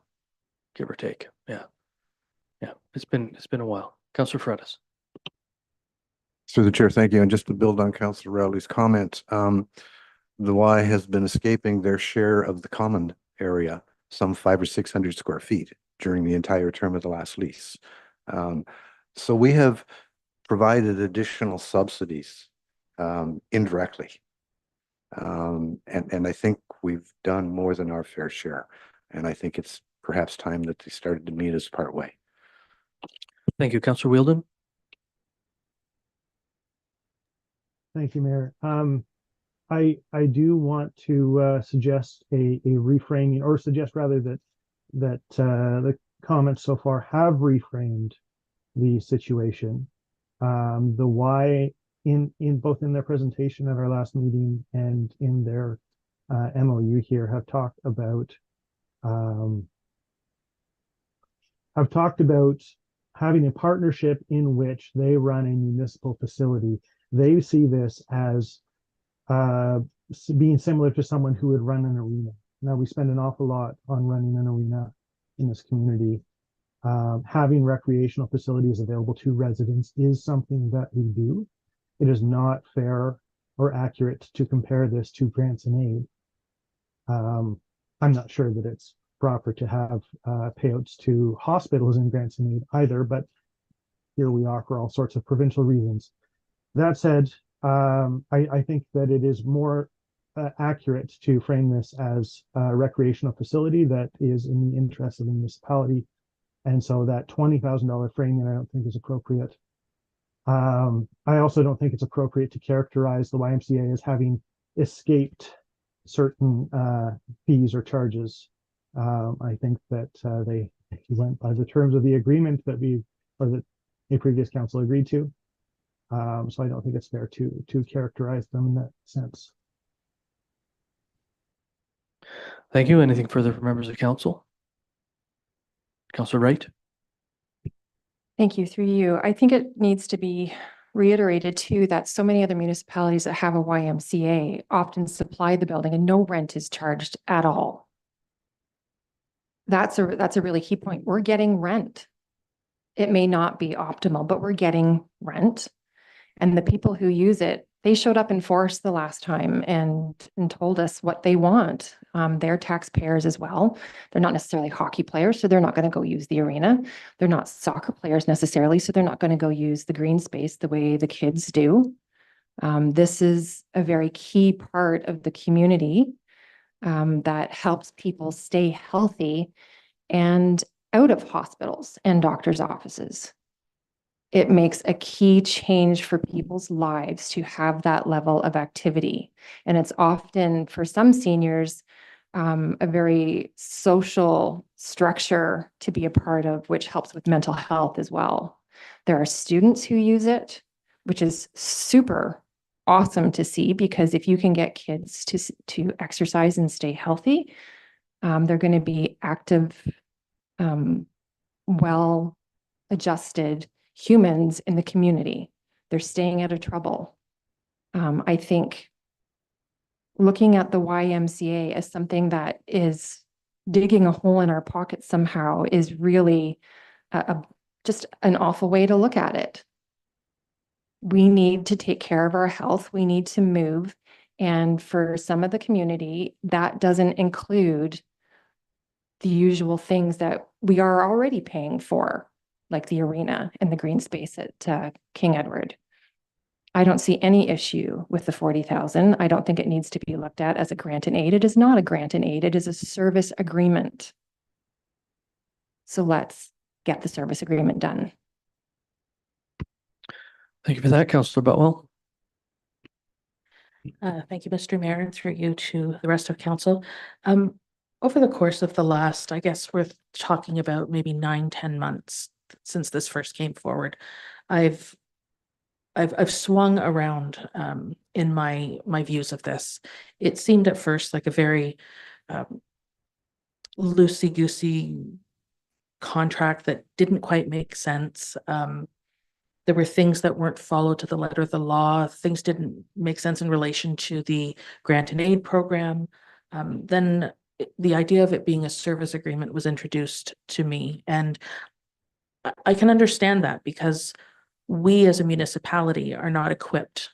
give or take. Yeah. It's been a while. Councillor Fredis. Through the chair, thank you. And just to build on Councillor Rowley's comment, the Y has been escaping their share of the common area. some 500 or 600 square feet during the entire term of the last lease. So we have provided additional subsidies indirectly. And I think we've done more than our fair share. And I think it's perhaps time that they started to meet us part way. Thank you, Councillor Wheeldon. Thank you, Mayor. I do want to suggest a reframing, or suggest rather that the comments so far have reframed the situation. The why in both in their presentation at our last meeting and in their MOU here have talked about having a partnership in which they run a municipal facility. They see this as being similar to someone who would run an arena. Now, we spend an awful lot on running an arena in this community. Having recreational facilities available to residents is something that we do. It is not fair or accurate to compare this to grants and aid. I'm not sure that it's proper to have payouts to hospitals in grants and aid either, but here we are for all sorts of provincial reasons. That said, I think that it is more accurate to frame this as a recreational facility that is in the interest of the municipality. And so that $20,000 framing, I don't think is appropriate. I also don't think it's appropriate to characterize the YMCA as having escaped certain fees or charges. I think that they went by the terms of the agreement that that a previous council agreed to. So I don't think it's fair to characterize them in that sense. Thank you. Anything further from members of council? Councillor Wright? Thank you. Through you. I think it needs to be reiterated too that so many other municipalities that have a YMCA often supply the building and no rent is charged at all. That's a really key point. We're getting rent. It may not be optimal, but we're getting rent. And the people who use it, they showed up in force the last time and told us what they want. They're taxpayers as well. They're not necessarily hockey players, so they're not going to go use the arena. They're not soccer players necessarily, so they're not going to go use the green space the way the kids do. This is a very key part of the community that helps people stay healthy and out of hospitals and doctors' offices. It makes a key change for people's lives to have that level of activity. And it's often, for some seniors, a very social structure to be a part of, which helps with mental health as well. There are students who use it, which is super awesome to see, because if you can get kids to exercise and stay healthy, they're going to be active, well-adjusted humans in the community. They're staying out of trouble. I think looking at the YMCA as something that is digging a hole in our pocket somehow is really just an awful way to look at it. We need to take care of our health. We need to move. And for some of the community, that doesn't include the usual things that we are already paying for, like the arena and the green space at King Edward. I don't see any issue with the 40,000. I don't think it needs to be looked at as a grant and aid. It is not a grant and aid. It is a service agreement. So let's get the service agreement done. Thank you for that, Councillor Butwell. Thank you, Mr. Mayor, and through you to the rest of council. Over the course of the last, I guess we're talking about maybe 9-10 months since this first came forward, I've swung around in my views of this. It seemed at first like a very loosey-goosey contract that didn't quite make sense. There were things that weren't followed to the letter of the law. Things didn't make sense in relation to the grant and aid program. Then the idea of it being a service agreement was introduced to me, and I can understand that because we as a municipality are not equipped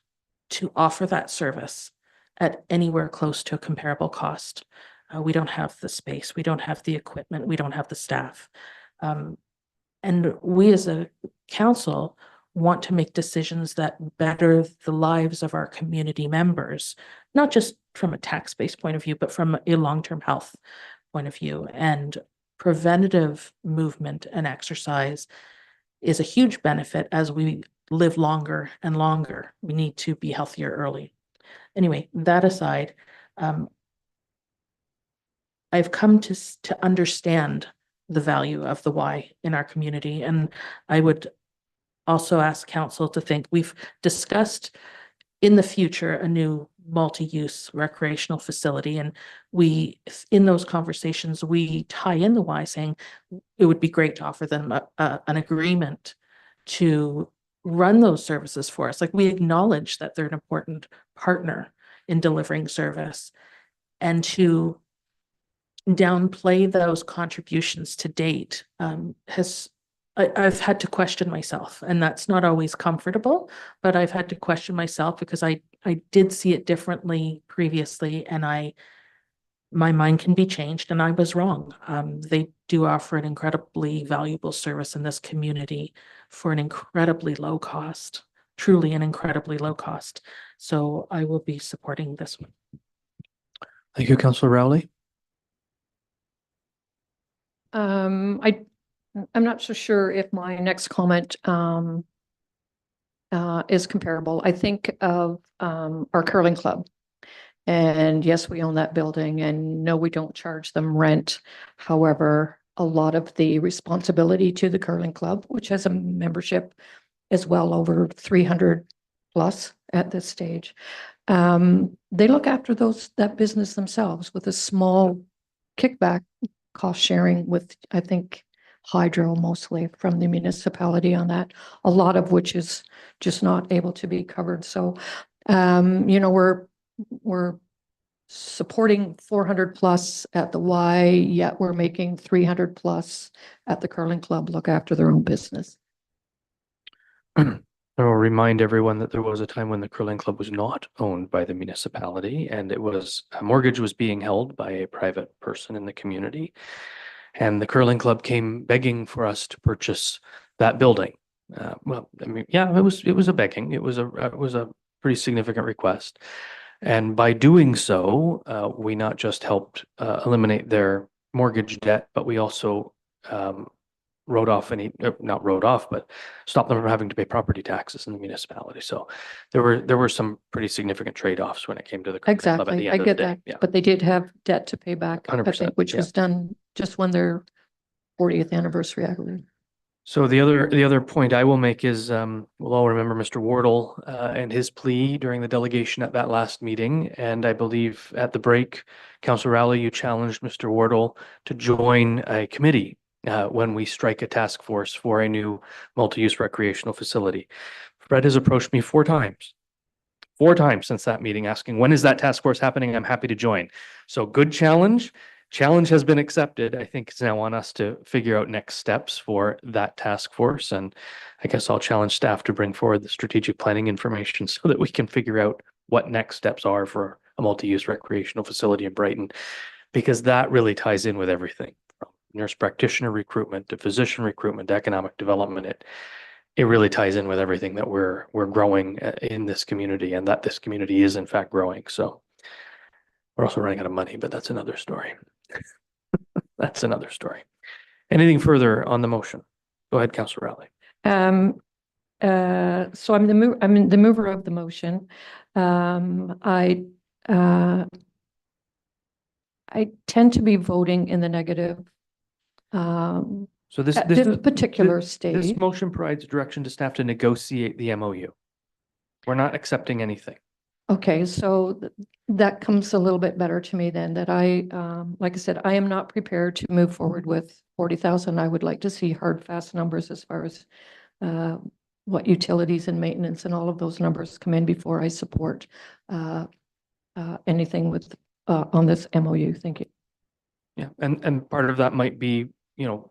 to offer that service at anywhere close to a comparable cost. We don't have the space, we don't have the equipment, we don't have the staff. And we as a council want to make decisions that better the lives of our community members, not just from a tax-based point of view, but from a long-term health point of view. And preventative movement and exercise is a huge benefit as we live longer and longer. We need to be healthier early. Anyway, that aside, I've come to understand the value of the why in our community. And I would also ask council to think, we've discussed in the future a new multi-use recreational facility. And in those conversations, we tie in the why, saying it would be great to offer them an agreement to run those services for us. Like, we acknowledge that they're an important partner in delivering service, and to downplay those contributions to date I've had to question myself, and that's not always comfortable, but I've had to question myself because I did see it differently previously, and my mind can be changed, and I was wrong. They do offer an incredibly valuable service in this community for an incredibly low cost, truly an incredibly low cost. So I will be supporting this one. Thank you, Councillor Rowley. I'm not so sure if my next comment is comparable. I think of our curling club. And yes, we own that building, and no, we don't charge them rent. However, a lot of the responsibility to the curling club, which has a membership is well over 300 plus at this stage. They look after that business themselves with a small kickback cost sharing with, I think, hydro mostly from the municipality on that, a lot of which is just not able to be covered. So, we're supporting 400 plus at the Y, yet we're making 300 plus at the curling club look after their own business. I will remind everyone that there was a time when the curling club was not owned by the municipality, and a mortgage was being held by a private person in the community. And the curling club came begging for us to purchase that building. It was a begging. It was a pretty significant request. And by doing so, we not just helped eliminate their mortgage debt, but we also but stopped them from having to pay property taxes in the municipality. So there were some pretty significant trade-offs when it came to the curling club at the Exactly, end I of the get day. that, Yeah. but they did have debt to pay back, I 100%, think, which yeah. was done just when their 40th anniversary, I believe. So the other point I will make is we'll all remember Mr. Wardle and his plea during the delegation at that last meeting. And I believe at the break, Councillor Rowley, you challenged Mr. Wardle to join a committee when we strike a task force for a new multi-use recreational facility. Fred has approached me 4 times since that meeting, asking, when is that task force happening? I'm happy to join. So good challenge. Challenge has been accepted. I think it's now on us to figure out next steps for that task force. And I guess I'll challenge staff to bring forward the strategic planning information so that we can figure out what next steps are for a multi-use recreational facility in Brighton, because that really ties in with everything from nurse practitioner recruitment to physician recruitment to economic development. It really ties in with everything that we're growing in this community, and that this community is in fact growing. So we're also running out of money, but that's another story. That's another story. Anything further on the motion? Go ahead, Councillor Rowley. So I'm the mover of the motion. I tend to be voting in the negative. So this At this particular this stage. motion provides direction to staff to negotiate the MOU. We're not accepting anything. Okay, so that comes a little bit better to me then, that like I said, I am not prepared to move forward with 40,000. I would like to see hard, fast numbers as far as what utilities and maintenance and all of those numbers come in before I support anything with on this MOU. Thank you. Yeah, and part of that might be,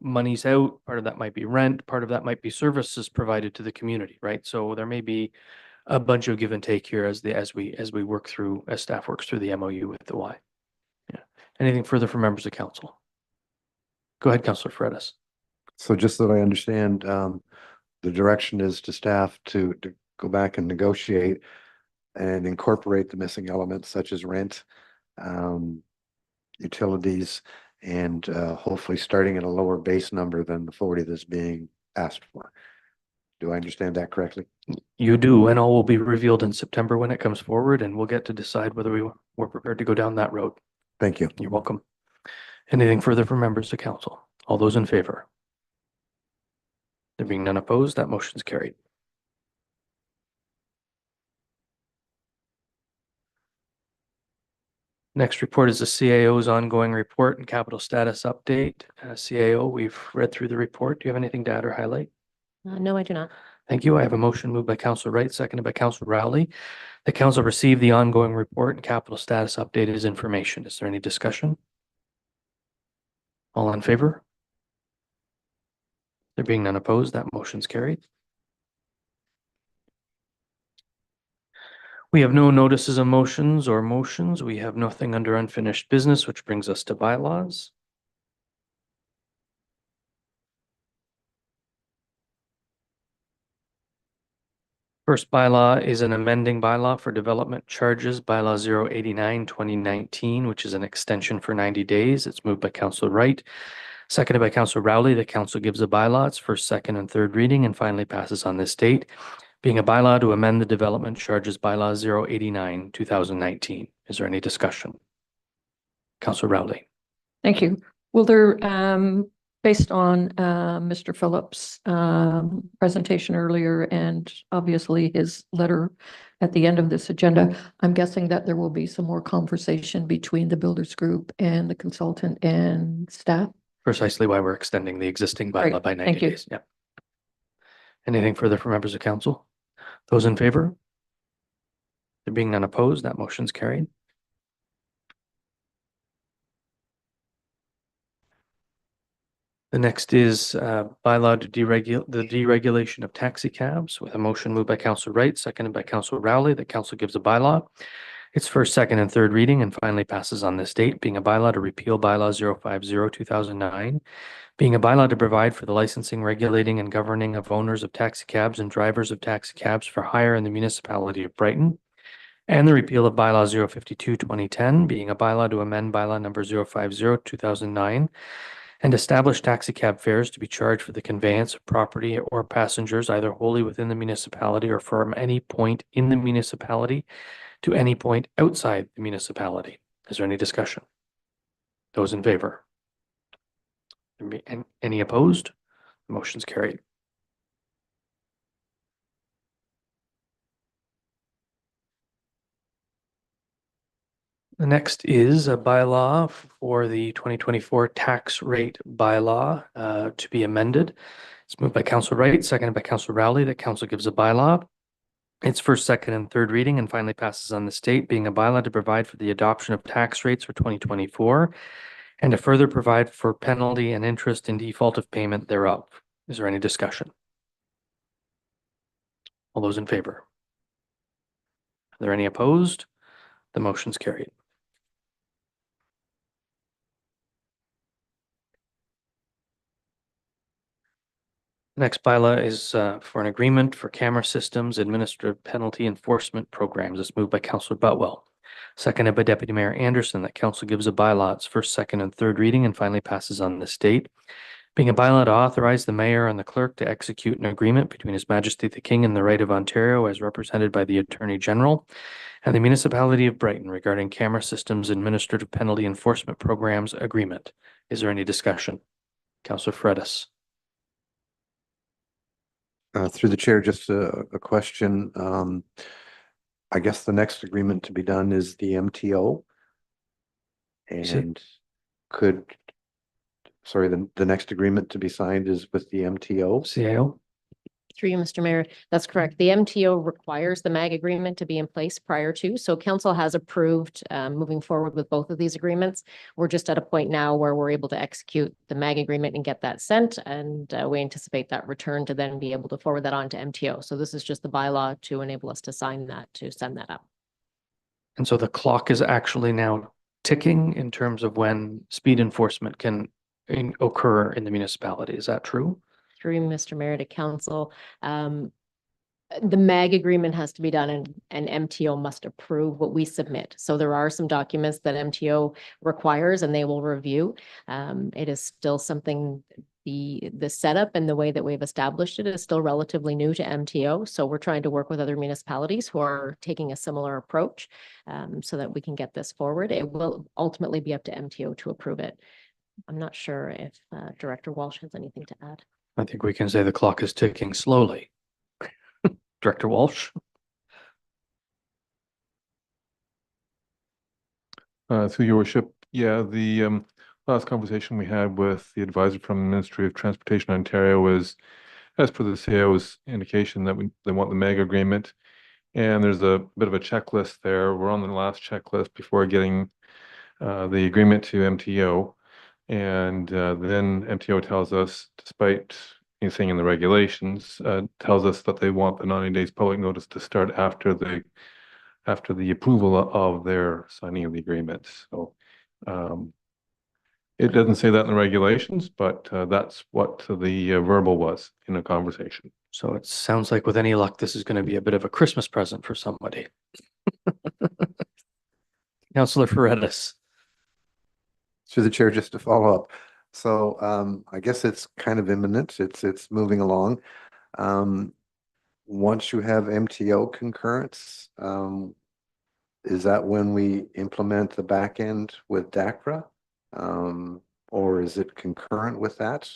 money's out, part of that might be rent, part of that might be services provided to the community, right? So there may be a bunch of give and take here as staff works through the MOU with the Y. Yeah. Anything further from members of council? Go ahead, Councillor Fredis. So just so I understand, the direction is to staff to go back and negotiate and incorporate the missing elements such as rent, utilities, and hopefully starting at a lower base number than the 40 that's being asked for. Do I understand that correctly? You do, and all will be revealed in September when it comes forward, and we'll get to decide whether we're prepared to go down that road. Thank you. You're welcome. Anything further from members of council? All those in favor? There being none opposed, that motion's carried. Next report is the CAO's ongoing report and capital status update. CAO, we've read through the report. Do you have anything to add or highlight? No, I do not. Thank you. I have a motion moved by Councillor Wright, seconded by Councillor Rowley. The council received the ongoing report and capital status update as information. Is there any discussion? All in favor? There being none opposed, that motion's carried. We have no notices of motions or motions. We have nothing under unfinished business, which brings us to bylaws. First bylaw is an amending bylaw for development charges, bylaw 089/2019, which is an extension for 90 days. It's moved by Councillor Wright, seconded by Councillor Rowley. The council gives a bylaw. It's first, second, and third reading and finally passes on this date, being a bylaw to amend the development charges bylaw 089/2019. Is there any discussion? Councillor Rowley. Thank you. Will there, based on Mr. Phillips' presentation earlier and obviously his letter at the end of this agenda, I'm guessing that there will be some more conversation between the builders group and the consultant and staff? Precisely why we're extending the existing bylaw Great, by 90 thank you. days. Yeah. Anything further from members of council? Those in favor? There being none opposed, that motion's carried. The next is bylaw to the deregulation of taxi cabs, with a motion moved by Councillor Wright, seconded by Councillor Rowley. The council gives a bylaw. It's first, second, and third reading and finally passes on this date, being a bylaw to repeal bylaw 050/2009, being a bylaw to provide for the licensing, regulating, and governing of owners of taxi cabs and drivers of taxi cabs for hire in the municipality of Brighton, and the repeal of bylaw 052/2010, being a bylaw to amend bylaw number 050/2009 and establish taxi cab fares to be charged for the conveyance of property or passengers either wholly within the municipality or from any point in the municipality to any point outside the municipality. Is there any discussion? Those in favor? Any opposed? The motion's carried. The next is a bylaw for the 2024 tax rate bylaw to be amended. It's moved by Councillor Wright, seconded by Councillor Rowley. The council gives a bylaw. It's first, second, and third reading and finally passes on the state, being a bylaw to provide for the adoption of tax rates for 2024 and to further provide for penalty and interest in default of payment thereof. Is there any discussion? All those in favor? Are there any opposed? The motion's carried. Next bylaw is for an agreement for camera systems, administrative penalty enforcement programs. It's moved by Councillor Butwell, seconded by Deputy Mayor Anderson. That council gives a bylaw. It's first, second, and third reading and finally passes on this date, being a bylaw to authorize the mayor and the clerk to execute an agreement between His Majesty the King and the Right of Ontario as represented by the Attorney General and the municipality of Brighton regarding camera systems administrative penalty enforcement programs agreement. Is there any discussion? Councillor Fredis. Through the chair, just a question. I guess the next agreement to be done is the MTO. And the next agreement to be signed is with the MTO. CAO. Through you, Mr. Mayor, that's correct. The MTO requires the MAG agreement to be in place prior to, so council has approved moving forward with both of these agreements. We're just at a point now where we're able to execute the MAG agreement and get that sent, and we anticipate that return to then be able to forward that on to MTO. So this is just the bylaw to enable us to sign that, to send that up. And so the clock is actually now ticking in terms of when speed enforcement can occur in the municipality. Is that true? Through Mr. Mayor to council, the MAG agreement has to be done and MTO must approve what we submit. So there are some documents that MTO requires and they will review. It is still something, the setup and the way that we've established it is still relatively new to MTO. So we're trying to work with other municipalities who are taking a similar approach so that we can get this forward. It will ultimately be up to MTO to approve it. I'm not sure if Director Walsh has anything to add. I think we can say the clock is ticking slowly. Director Walsh? Through your worship, yeah, the last conversation we had with the advisor from the Ministry of Transportation Ontario was, as per the CAO's indication, that they want the MEG agreement. And there's a bit of a checklist there. We're on the last checklist before getting the agreement to MTO. And then MTO tells us, despite anything in the regulations, tells us that they want the 90 days public notice to start after the approval of their signing of the agreement. So it doesn't say that in the regulations, but that's what the verbal was in a conversation. So it sounds like with any luck, this is going to be a bit of a Christmas present for somebody. Councillor Paredes. Through the chair, just to follow up. So I guess it's kind of imminent. It's moving along. Once you have MTO concurrence, is that when we implement the back end with DACRA? Or is it concurrent with that?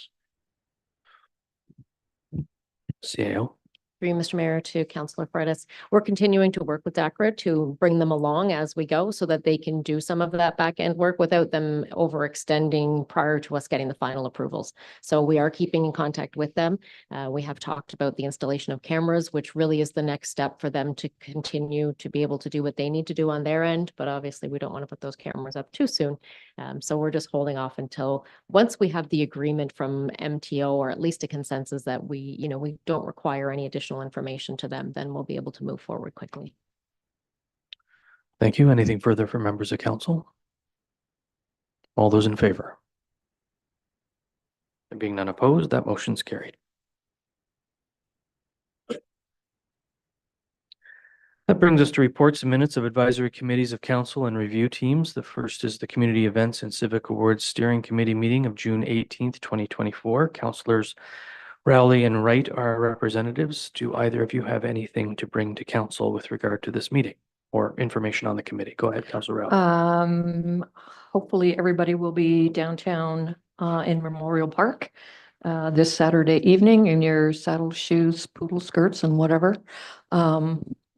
CAO. Through you, Mr. Mayor, to Councillor Paredes. We're continuing to work with DACRA to bring them along as we go so that they can do some of that back end work without them overextending prior to us getting the final approvals. So we are keeping in contact with them. We have talked about the installation of cameras, which really is the next step for them to continue to be able to do what they need to do on their end. But obviously we don't want to put those cameras up too soon. So we're just holding off until once we have the agreement from MTO, or at least a consensus that we don't require any additional information to them, then we'll be able to move forward quickly. Thank you. Anything further from members of council? All those in favor? There being none opposed, that motion's carried. That brings us to reports and minutes of advisory committees of council and review teams. The first is the Community Events and Civic Awards Steering Committee meeting of June 18th, 2024. Councillors Rowley and Wright are representatives. Do either of you have anything to bring to council with regard to this meeting or information on the committee? Go ahead, Councillor Rowley. Hopefully everybody will be downtown in Memorial Park this Saturday evening in your saddle shoes, poodle skirts and whatever.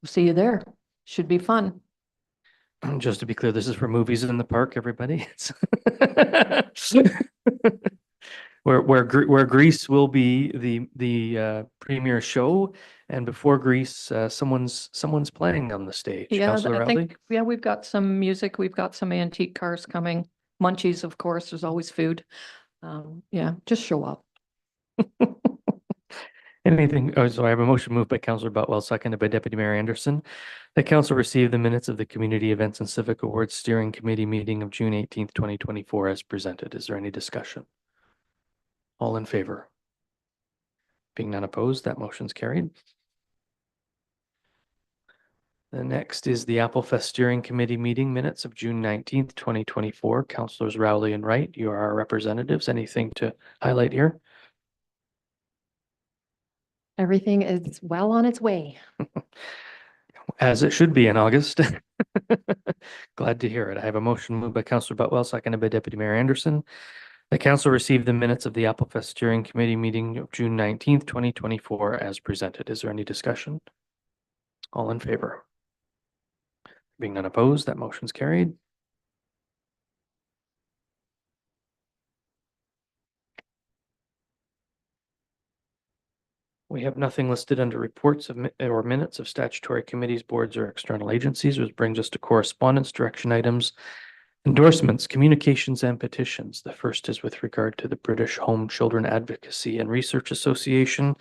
See you there. Should be fun. Just to be clear, this is for movies in the park, everybody. Where Grease will be the premier show, and before Grease, someone's playing on the stage. Yeah, Councillor I Rowley? think, yeah, we've got some music. We've got some antique cars coming. Munchies, of course, there's always food. Yeah, just show up. Anything, so I have a motion moved by Councillor Botwell, seconded by Deputy Mayor Anderson. The council received the minutes of the Community Events and Civic Awards Steering Committee meeting of June 18th, 2024 as presented. Is there any discussion? All in favor? Being none opposed, that motion's carried. The next is the Applefest Steering Committee meeting minutes of June 19th, 2024. Councillors Rowley and Wright, you are our representatives. Anything to highlight here? Everything is well on its way. As it should be in August. Glad to hear it. I have a motion moved by Councillor Botwell, seconded by Deputy Mayor Anderson. The council received the minutes of the Applefest Steering Committee meeting of June 19th, 2024 as presented. Is there any discussion? All in favor? Being none opposed, that motion's carried. We have nothing listed under reports of or minutes of statutory committees, boards, or external agencies, which brings us to correspondence, direction items, endorsements, communications, and petitions. The first is with regard to the British Home Children Advocacy and Research Association.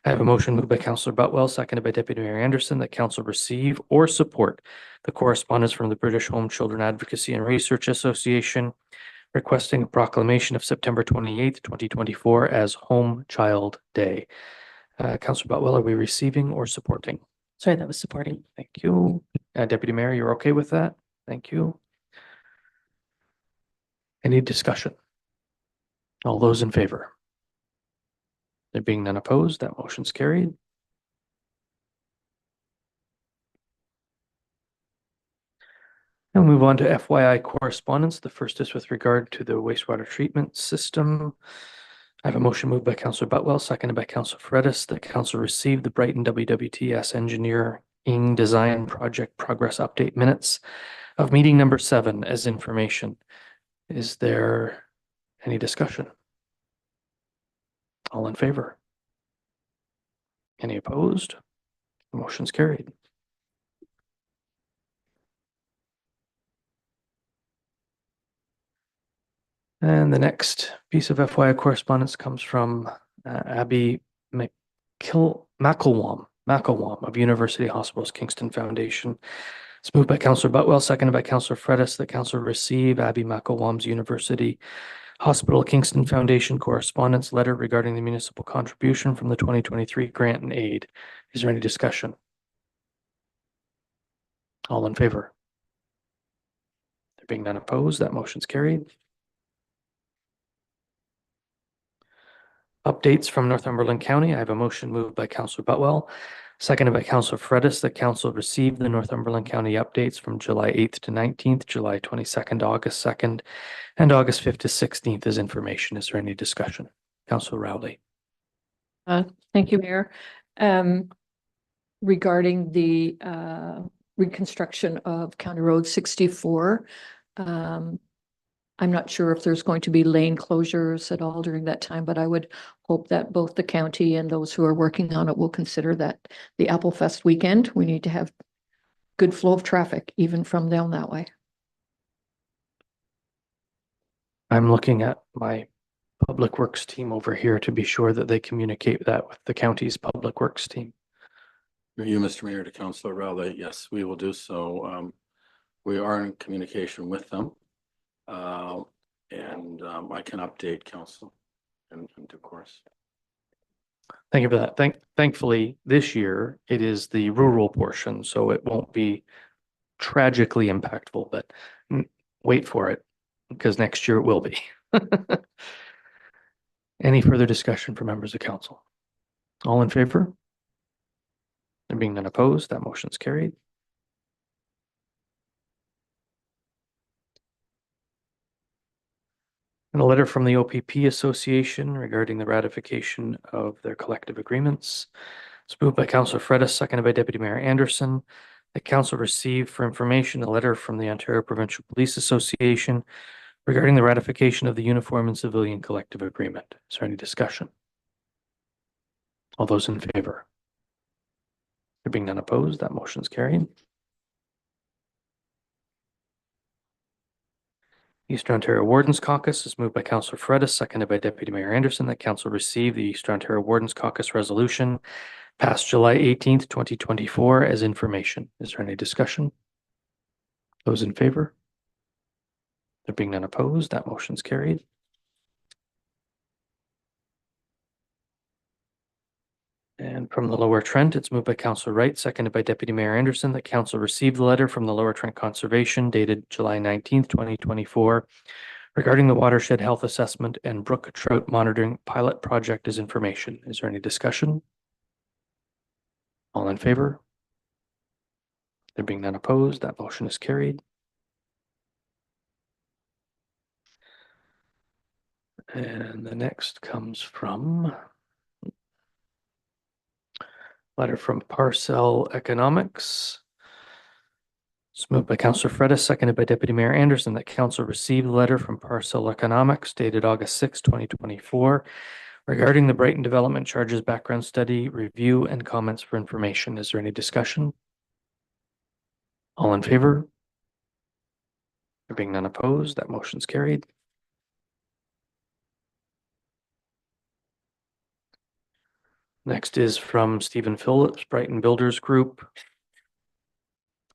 I have a motion moved by Councillor Butwell, seconded by Deputy Mayor Anderson, that council receive or support the correspondence from the British Home Children Advocacy and Research Association requesting a proclamation of September 28th, 2024 as Home Child Day. Councillor Butwell, are we receiving or supporting? Sorry, that was supporting. Thank you. Deputy Mayor, you're okay with that? Thank you. Any discussion? All those in favor? There being none opposed, that motion's carried. And we'll move on to FYI correspondence. The first is with regard to the wastewater treatment system. I have a motion moved by Councillor Butwell, seconded by Councillor Fredis, that council receive the Brighton WWTS engineering design project progress update minutes of meeting number 7 as information. Is there any discussion? All in favor? Any opposed? Motion's carried. And the next piece of FYI correspondence comes from Abby McElwam of University Hospitals Kingston Foundation. It's moved by Councillor Butwell, seconded by Councillor Fredis, that council receive Abby McElwam's University Hospital Kingston Foundation correspondence letter regarding the municipal contribution from the 2023 grant and aid. Is there any discussion? All in favor? There being none opposed, that motion's carried. Updates from Northumberland County. I have a motion moved by Councillor Butwell, seconded by Councillor Fredis, that council receive the Northumberland County updates from July 8th to 19th, July 22nd, August 2nd, and August 5th to 16th as information. Is there any discussion? Councillor Rowley. Thank you, Mayor. Regarding the reconstruction of County Road 64, I'm not sure if there's going to be lane closures at all during that time, but I would hope that both the county and those who are working on it will consider that the Apple Fest weekend, we need to have good flow of traffic even from down that way. I'm looking at my Public Works team over here to be sure that they communicate that with the county's Public Works team. Through you, Mr. Mayor, to Councillor Rowley, yes, we will do so. We are in communication with them. I can update council in due course. Thank you for that. Thankfully, this year it is the rural portion, so it won't be tragically impactful, but wait for it because next year it will be. Any further discussion for members of council? All in favor? There being none opposed, that motion's carried. And a letter from the OPP Association regarding the ratification of their collective agreements. It's moved by Councillor Fredis, seconded by Deputy Mayor Anderson. The council received for information a letter from the Ontario Provincial Police Association regarding the ratification of the Uniform and Civilian Collective Agreement. Is there any discussion? All those in favor? There being none opposed, that motion's carried. Eastern Ontario Wardens Caucus is moved by Councillor Fredis, seconded by Deputy Mayor Anderson, that council receive the Eastern Ontario Wardens Caucus resolution passed July 18th, 2024 as information. Is there any discussion? Those in favor? There being none opposed, that motion's carried. And from the Lower Trent, it's moved by Councillor Wright, seconded by Deputy Mayor Anderson, that council received the letter from the Lower Trent Conservation dated July 19th, 2024 regarding the watershed health assessment and brook trout monitoring pilot project as information. Is there any discussion? All in favor? There being none opposed, that motion is carried. And the next comes from letter from Parcel Economics. It's moved by Councillor Fredis, seconded by Deputy Mayor Anderson, that council received a letter from Parcel Economics dated August 6, 2024 regarding the Brighton Development Charges Background Study Review and comments for information. Is there any discussion? All in favor? There being none opposed, that motion's carried. Next is from Stephen Phillips, Brighton Builders Group.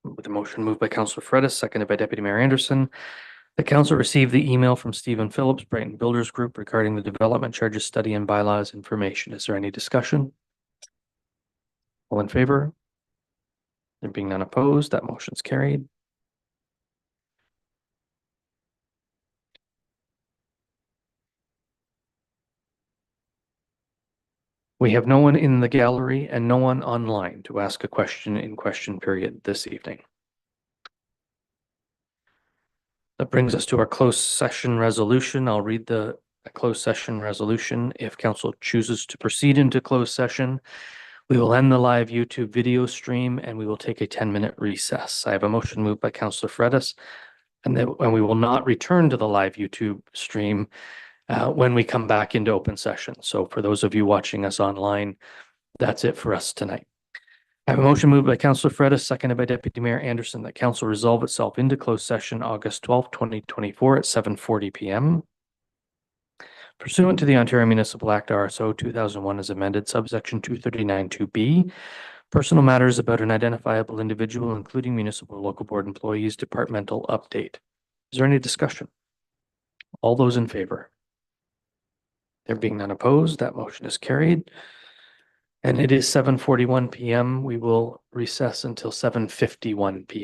With a motion moved by Councillor Fredis, seconded by Deputy Mayor Anderson. The council received the email from Stephen Phillips, Brighton Builders Group regarding the development charges study and bylaws information. Is there any discussion? All in favor? There being none opposed, that motion's carried. We have no one in the gallery and no one online to ask a question in question period this evening. That brings us to our closed session resolution. I'll read the closed session resolution. If council chooses to proceed into closed session, we will end the live YouTube video stream and we will take a 10-minute recess. I have a motion moved by Councillor Fredis, and we will not return to the live YouTube stream when we come back into open session. So for those of you watching us online, that's it for us tonight. I have a motion moved by Councillor Fredis, seconded by Deputy Mayor Anderson, that council resolve itself into closed session August 12th, 2024 at 7:40 p.m. Pursuant to the Ontario Municipal Act RSO 2001 as amended, subsection 239(2)B, personal matters about an identifiable individual, including municipal local board employees, departmental update. Is there any discussion? All those in favor? There being none opposed, that motion is carried. And it is 7:41 p.m. We will recess until 7:51 p.m.